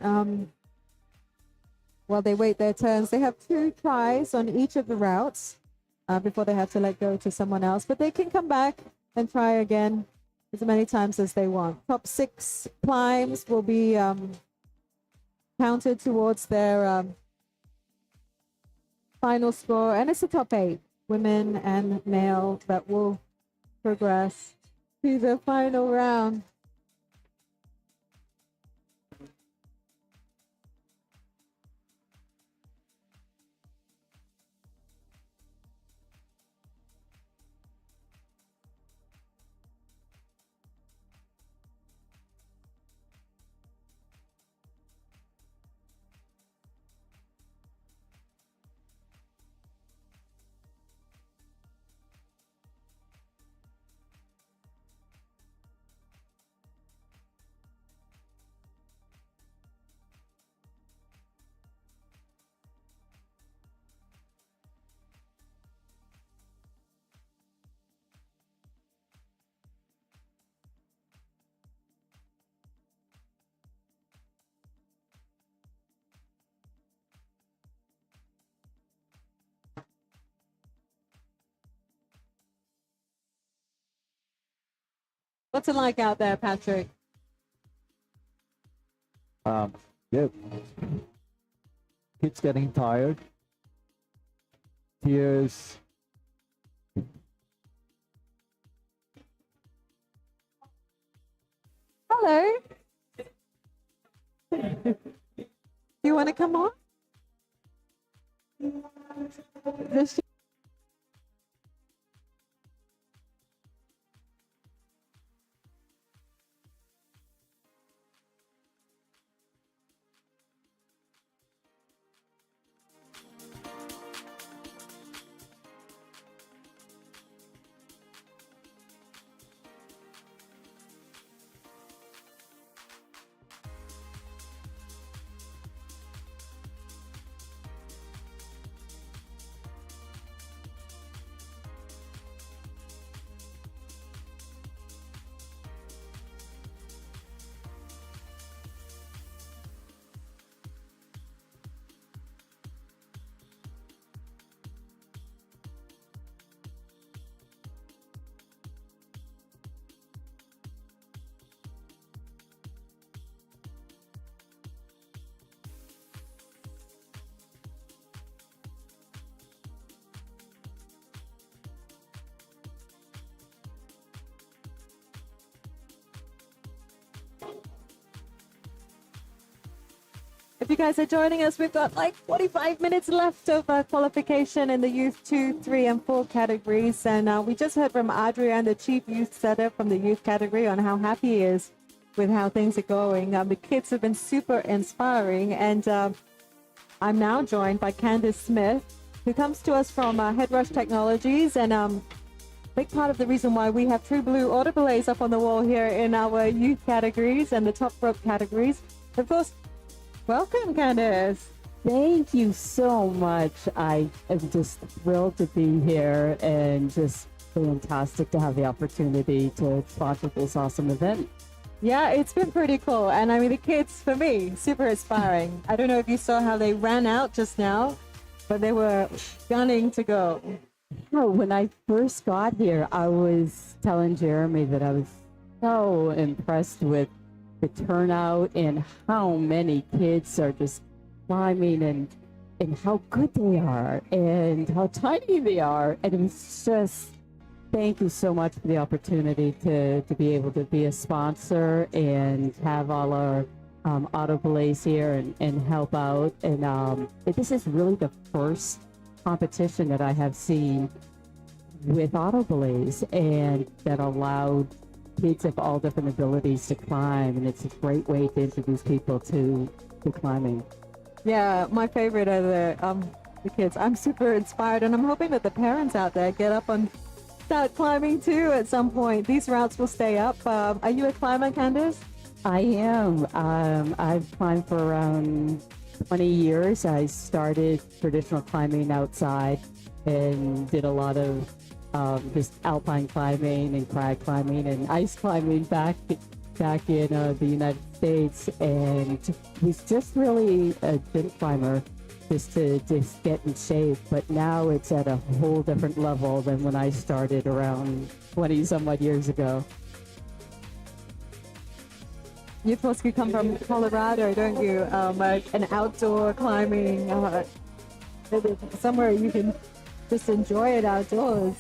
while they wait their turns. They have 2 tries on each of the routes before they have to let go to someone else, but they can come back and try again as many times as they want. Top 6 climbs will be counted towards their final score, and it's the top 8, women and male, that will progress to the final round. What's it like out there, Patrick? Good. Kids getting tired. Tears. Hello. You want to come on? This If you guys are joining us, we've got like 45 minutes left of qualification in the youth 2, 3, and 4 categories. And we just heard from Adrian, the chief youth setter from the youth category, on how happy he is with how things are going. The kids have been super inspiring. And I'm now joined by Candace Smith, who comes to us from Headrush Technologies. And big part of the reason why we have True Blue auto belays up on the wall here in our youth categories and the top rope categories. Of course, welcome, Candace. Thank you so much. I am just thrilled to be here and just fantastic to have the opportunity to sponsor this awesome event. Yeah, it's been pretty cool. And I mean, the kids, for me, super inspiring. I don't know if you saw how they ran out just now, but they were gunning to go. Oh, when I first got here, I was telling Jeremy that I was so impressed with the turnout and how many kids are just climbing and how good they are and how tiny they are. And it was just, thank you so much for the opportunity to be able to be a sponsor and have all our auto belays here and help out. And this is really the first competition that I have seen with auto belays and that allowed kids of all different abilities to climb, and it's a great way to introduce people to climbing. Yeah, my favorite are the kids. I'm super inspired, and I'm hoping that the parents out there get up and start climbing too at some point. These routes will stay up. Are you a climber, Candace? I am. I've climbed for around 20 years. I started traditional climbing outside and did a lot of just alpine climbing and crag climbing and ice climbing back in the United States, and was just really a gym climber just to get in shape. But now it's at a whole different level than when I started around 20 some odd years ago. You of course you come from Colorado, don't you? Like an outdoor climbing, somewhere you can just enjoy it outdoors.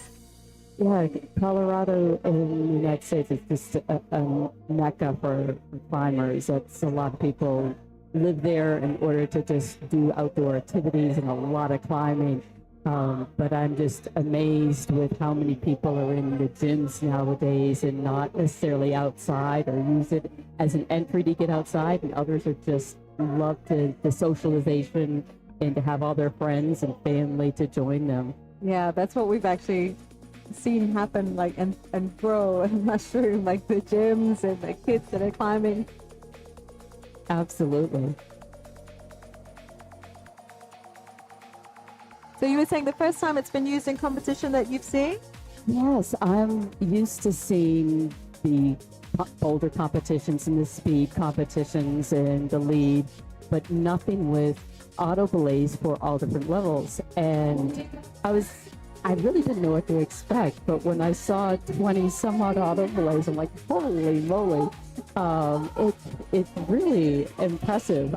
Yeah, Colorado in the United States is just a mecca for climbers. That's a lot of people live there in order to just do outdoor activities and a lot of climbing. But I'm just amazed with how many people are in the gyms nowadays and not necessarily outside or use it as an entry to get outside, and others are just love the socialization and to have all their friends and family to join them. Yeah, that's what we've actually seen happen, like and grow and mushroom, like the gyms and the kids that are climbing. Absolutely. So you were saying the first time it's been used in competition that you've seen? Yes, I'm used to seeing the boulder competitions and the speed competitions and the lead, but nothing with auto belays for all different levels. And I really didn't know what to expect, but when I saw 20 some odd auto belays, I'm like, holy moly. It's really impressive.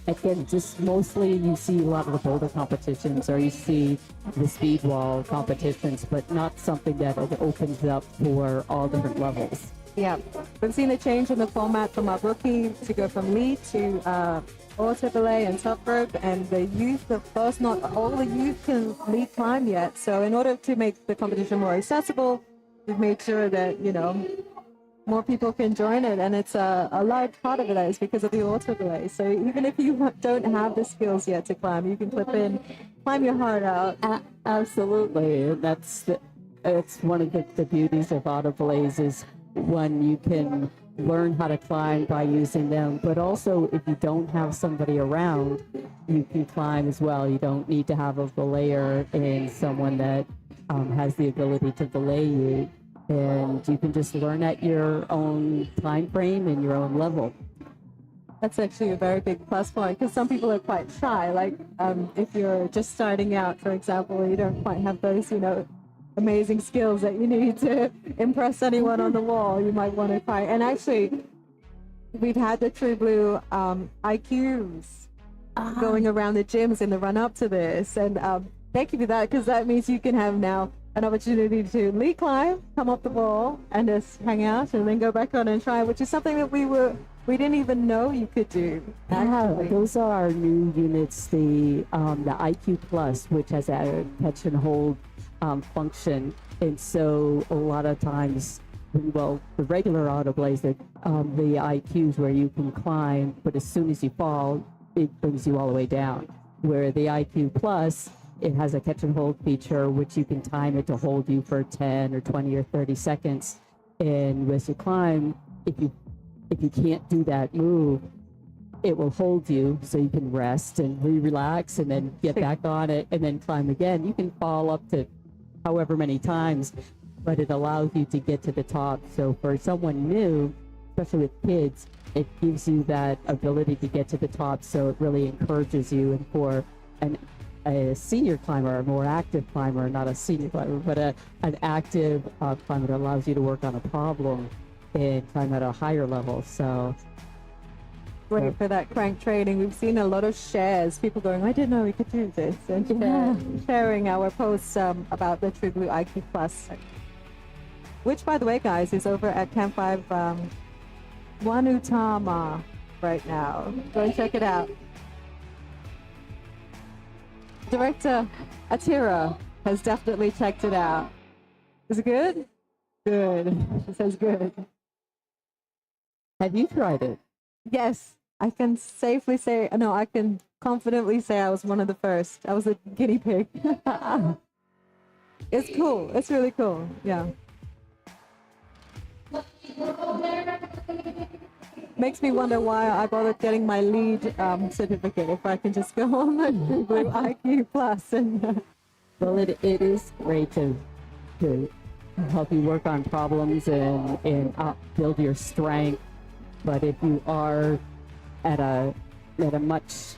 Again, just mostly you see a lot of the boulder competitions or you see the speed wall competitions, but not something that opens up for all different levels. Yeah, we've seen a change in the format from our rookie to go from lead to auto belay and top rope, and the youth, of course, not all the youth can lead climb yet. So in order to make the competition more accessible, we've made sure that, more people can join it, and it's a large part of it is because of the auto belay. So even if you don't have the skills yet to climb, you can clip in, climb your heart out. Absolutely. That's one of the beauties of auto belays is when you can learn how to climb by using them, but also if you don't have somebody around, you can climb as well. You don't need to have a belayer and someone that has the ability to belay you, and you can just learn at your own time frame and your own level. That's actually a very big plus point, because some people are quite shy. Like if you're just starting out, for example, you don't quite have those, amazing skills that you need to impress anyone on the wall. You might want to try. And actually, we've had the True Blue IQs going around the gyms in the run up to this. And thank you for that, because that means you can have now an opportunity to lead climb, come up the wall, and just hang out, and then go back on and try, which is something that we were we didn't even know you could do. Yeah, Actually. those are our new units, the IQ Plus, which has a catch and hold function. And so a lot of times, well, the regular autoblaze, the IQs where you can climb, but as soon as you fall, it brings you all the way down. Where the IQ Plus, it has a catch and hold feature, which you can time it to hold you for 10 or 20 or 30 seconds. And as you climb, if you can't do that move, it will hold you so you can rest and relax and then get back on it and then climb again. You can fall up to however many times, but it allows you to get to the top. So for someone new, especially with kids, it gives you that ability to get to the top. So it really encourages you. And for a senior climber, a more active climber, not a senior climber, but an active climber that allows you to work on a problem and climb at a higher level. So Great for that crank training. We've seen a lot of shares, people going, I didn't know we could do this, and sharing our posts about the True Blue IQ Plus, which, by the way, guys, is over at Camp5 Wanutama right now. Go and check it out. Director Atira has definitely checked it out. Is it good? Good. She says good. have you tried it? Yes, I can safely say, no, I can confidently say I was one of the first. I was a guinea pig. It's cool. It's really cool. Yeah. Makes me wonder why I bothered getting my lead certificate if I can just go on the True Blue IQ Plus and Well, it is great to help you work on problems and build your strength. But if you are at a much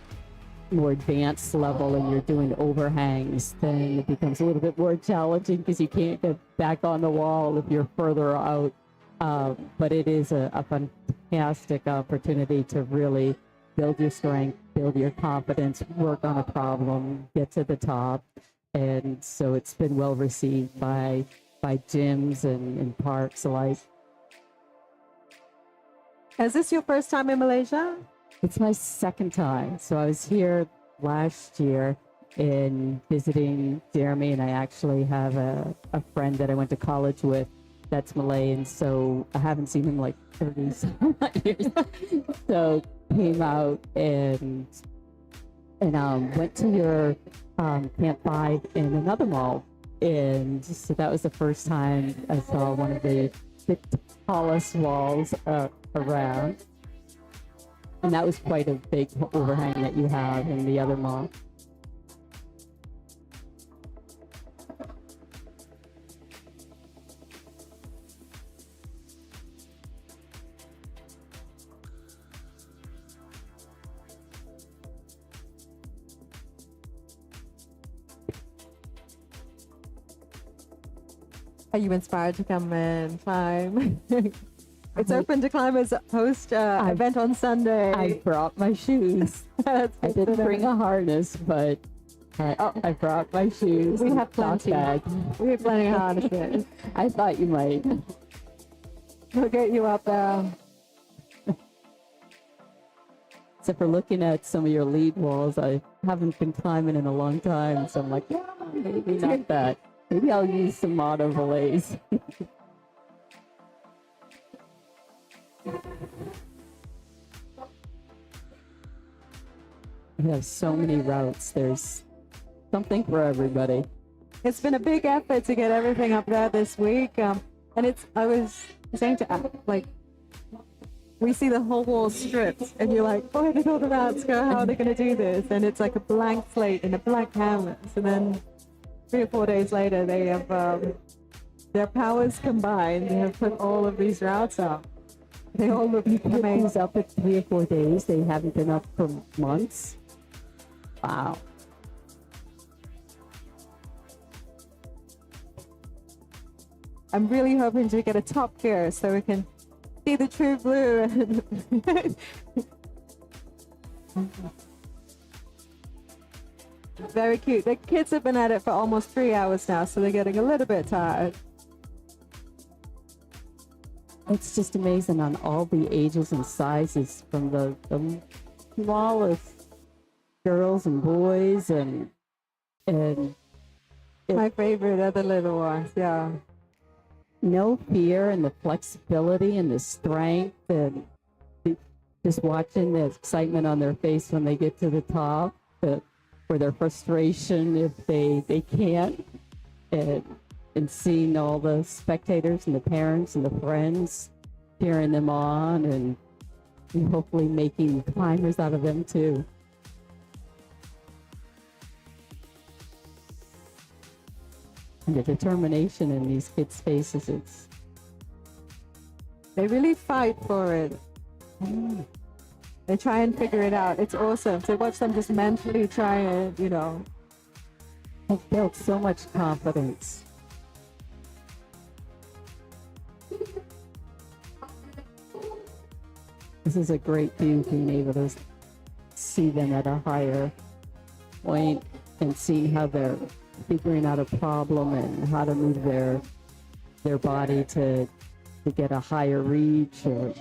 more advanced level and you're doing overhangs, then it becomes a little bit more challenging because you can't get back on the wall if you're further out. But it is a fantastic opportunity to really build your strength, build your confidence, work on a problem, get to the top. And so it's been well received by gyms and parks alike. Is this your first time in Malaysia? It's my second time. So I was here last year in visiting Jeremy, and I actually have a friend that I went to college with that's Malay, and so I haven't seen him like 30 some years. So came out and went to your Camp5 in another mall, and so that was the first time I saw one of the tallest walls around, and that was quite a big overhang that you have in the other mall. Are you inspired to come and climb? It's open to climbers post event on Sunday. I brought my shoes. I didn't bring a harness, but I brought my shoes. We have plenty. We have plenty of harnesses. I thought you might. We'll get you up there. Except for looking at some of your lead walls, I haven't been climbing in a long time, so I'm like, yeah, maybe not that. Maybe I'll use some auto valays. We have so many routes. There's something for everybody. It's been a big effort to get everything up there this week. And I was saying to like, we see the whole wall stripped, and you're like, where did all the routes go? How are they going to do this? And it's like a blank slate and a blank canvas. And then 3 or 4 days later, they have their powers combined. They have put all of these routes up. They all look amazing. These up at 3 or 4 days. They haven't been up for months. Wow. I'm really hoping to get a top gear so we can see the True Blue. Very cute. The kids have been at it for almost 3 hours now, so they're getting a little bit tired. it's just amazing on all the ages and sizes, from the smallest girls and boys, and My favorite are the little ones. Yeah. no fear, and the flexibility and the strength, and just watching the excitement on their face when they get to the top, or their frustration if they can't, and seeing all the spectators and the parents and the friends cheering them on, and hopefully making climbers out of them too. And the determination in these kids' faces, They really fight for it. They try and figure it out. It's awesome to watch them just mentally try and, I've built so much confidence. This is a great view, being able to see them at a higher point and seeing how they're figuring out a problem and how to move their body to get a higher reach. Or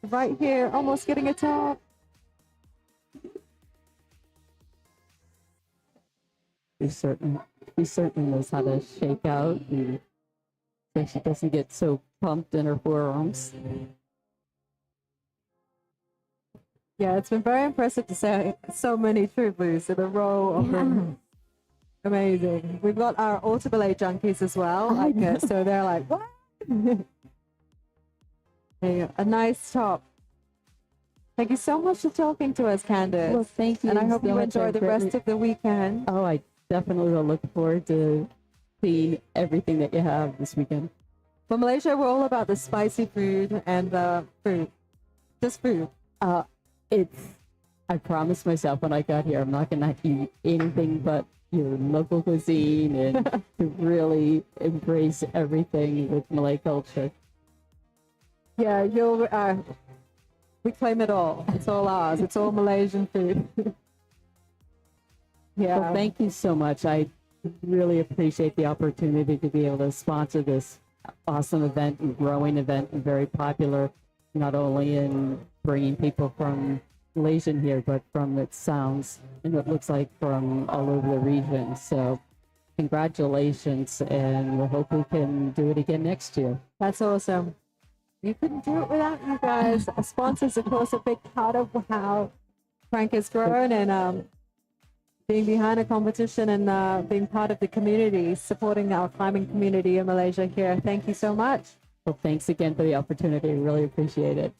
right here, almost getting a top. he certainly knows how to shake out, and so she doesn't get so pumped in her forearms. Yeah, it's been very impressive to see so many troopers in a row of them. Amazing. We've got our auto-belay junkies as well. So they're like, what? There you go. A nice top. Thank you so much for talking to us, Candace. Well, thank you. And I hope so you much. enjoy the rest of the weekend. Oh, I definitely will look forward to seeing everything that you have this weekend. For Malaysia, we're all about the spicy food and the food. Just food. I promised myself when I got here, I'm not going to eat anything but your local cuisine, and to really embrace everything with Malay culture. Yeah, we claim it all. It's all ours. It's all Malaysian food. Yeah. Well, thank you so much. I really appreciate the opportunity to be able to sponsor this awesome event and growing event, and very popular, not only in bringing people from Malaysia here, but from, it sounds and it looks like, from all over the region. So congratulations, and we hope we can do it again next year. That's awesome. We couldn't do it without you guys. Our sponsors, of course, a big part of how Frank has grown, and being behind a competition and being part of the community, supporting our climbing community in Malaysia here. Thank you so much. Well, thanks again for the opportunity. I really appreciate it.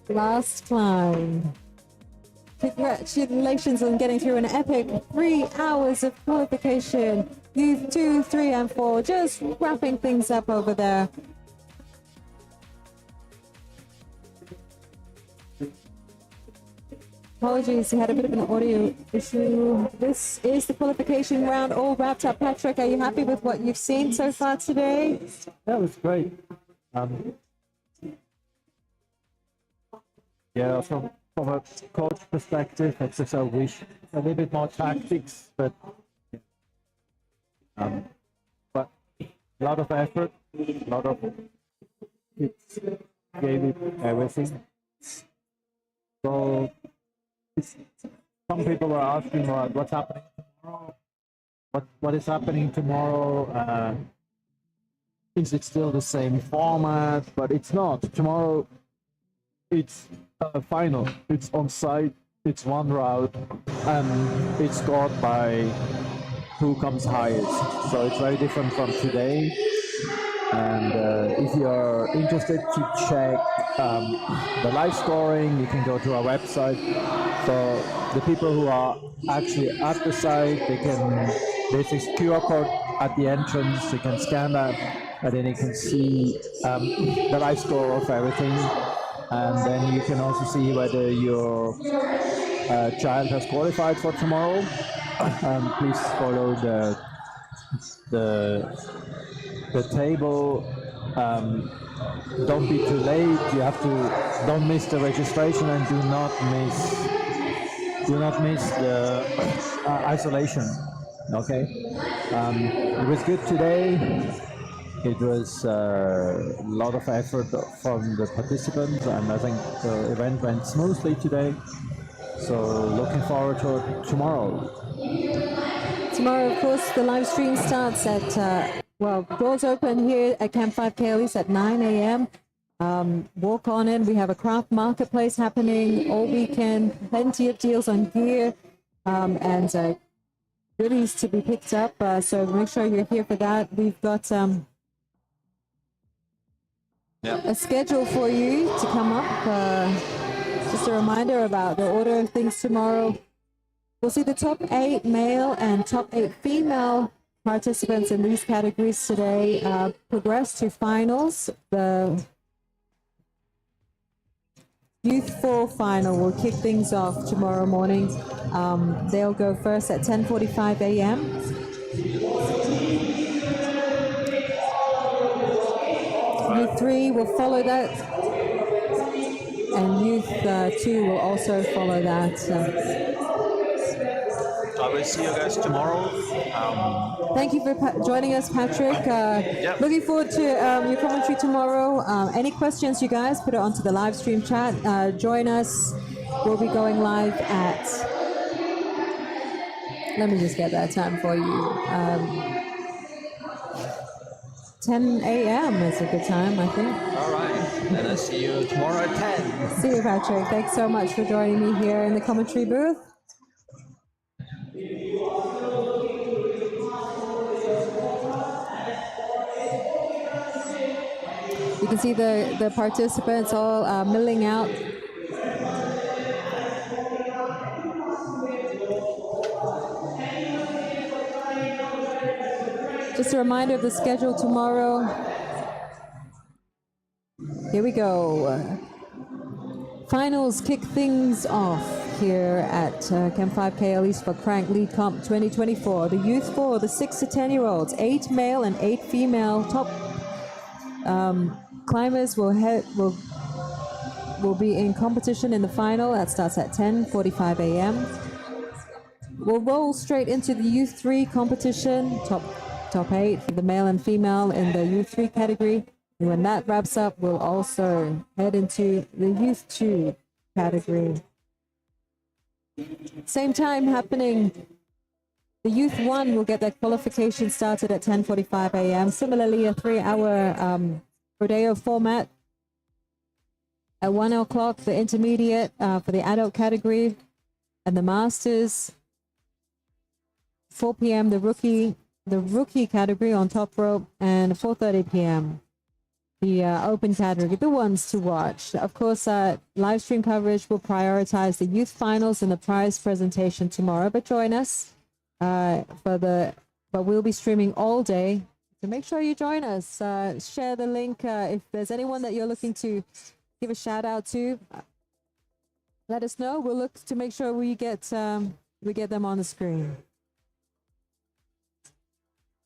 Last climb. Congratulations on getting through an epic 3 hours of qualification. You 2, 3, and 4 just wrapping things up over there. Apologies, we had a bit of an audio issue. This is the qualification round all wrapped up. Patrick, are you happy with what you've seen so far today? That was great. Yeah, from a coach perspective, I just wish a little bit more tactics, but a lot of effort, a lot of it gave it everything. So some people were asking what's happening tomorrow. What is happening tomorrow? Is it still the same format? But it's not. Tomorrow, it's final. It's on site. It's one route, and it's scored by who comes highest. So it's very different from today. And if you're interested to check the live scoring, you can go to our website. So the people who are actually at the site, there's this QR code at the entrance. You can scan that, and then you can see the live score of everything, and then you can also see whether your child has qualified for tomorrow. Please follow the table. Don't be too late. You have to don't miss the registration, and do not miss the isolation. Okay. It was good today. It was a lot of effort from the participants, and I think the event went smoothly today. So looking forward to tomorrow. Tomorrow, of course, the live stream starts at, doors open here at Camp5 KL East at 9 a.m. Walk on in. We have a Kraft Marketplace happening all weekend. Plenty of deals on gear and goodies to be picked up. So make sure you're here for that. We've got a schedule for you to come up. Just a reminder about the order of things tomorrow. We'll see the top 8 male and top 8 female participants in these categories today progress to finals. The Youth 4 final will kick things off tomorrow morning. They'll go first at 10:45 a.m. Youth 3 will follow that, and Youth 2 will also follow that. I will see you guys tomorrow. Thank you for joining us, Patrick. Looking forward to your commentary tomorrow. Any questions, you guys, put it onto the live stream chat. Join us. We'll be going live at, let me just get that time for you. 10 a.m. is a good time, I think. All right. And I'll see you tomorrow at 10. See you, Patrick. Thanks so much for joining me here in the commentary booth. You can see the participants all milling out. Just a reminder of the schedule tomorrow. Here we go. Finals kick things off here at Camp5 KL East for Crank Lead Comp 2024. The Youth 4, the 6 to 10-year-olds, 8 male and 8 female top climbers will be in competition in the final. That starts at 10:45 a.m. We'll roll straight into the Youth 3 competition, top 8 for the male and female in the Youth 3 category. And when that wraps up, we'll also head into the Youth 2 category. Same time happening, the Youth 1 will get their qualification started at 10:45 a.m. Similarly, a 3-hour rodeo format. At 1 o'clock, the intermediate for the adult category and the masters. 4 p.m. the rookie category on top rope, and 4:30 p.m. the open category, the ones to watch. Of course, live stream coverage will prioritize the youth finals and the prize presentation tomorrow, but join us but we'll be streaming all day. So make sure you join us. Share the link. If there's anyone that you're looking to give a shout out to, let us know. We'll look to make sure we get them on the screen.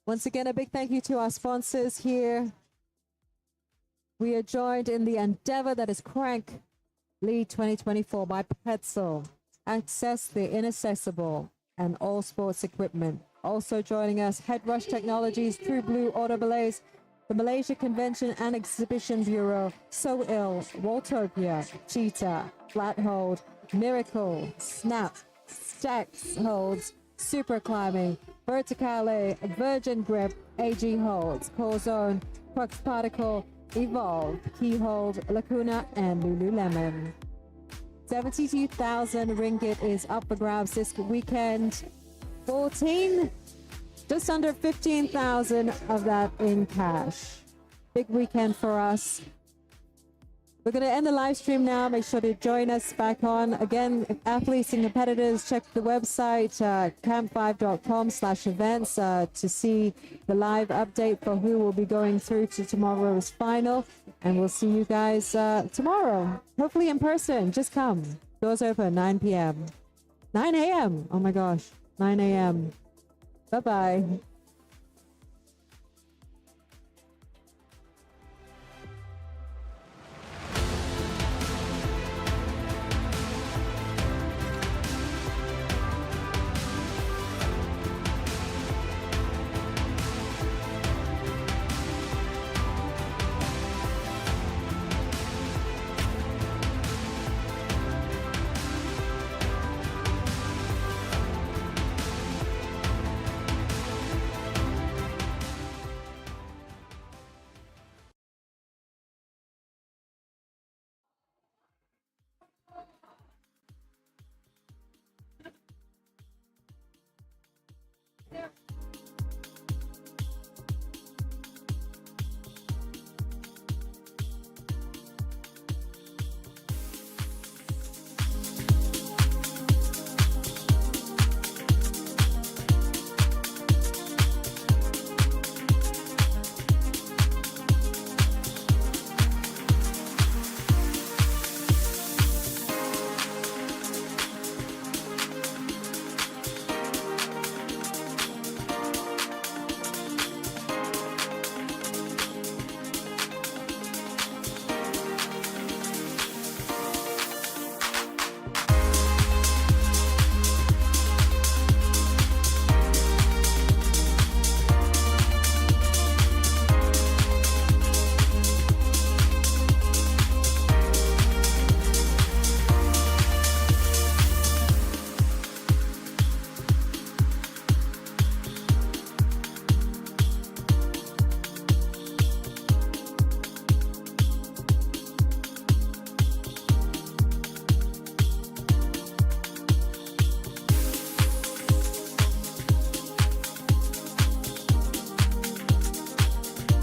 Once again, a big thank you to our sponsors here. We are joined in the endeavor that is Crank Lead 2024 by Petzl. Access the inaccessible and all sports equipment. Also joining us, Head Rush Technologies, True Blue Auto Belays, the Malaysia Convention and Exhibition Bureau, So Ill, Waltopia, Cheetah, Flat Hold, Miracle, Snap, Stacks Holds, Super Climbing, Verticale, Virgin Grip, AG Holds, Core Zone, Crux Particle, Evolve, Keyhold, Lacuna, and Lululemon. 72,000 ringgit is up for grabs this weekend. Just under 15,000 of that in cash. Big weekend for us. We're going to end the live stream now. Make sure to join us back on. Again, athletes and competitors, check the website, camp5.com/events to see the live update for who will be going through to tomorrow's final. And we'll see you guys tomorrow, hopefully in person. Just come. Doors open 9 p.m. 9 a.m. Oh my gosh, 9 a.m. Bye-bye. There.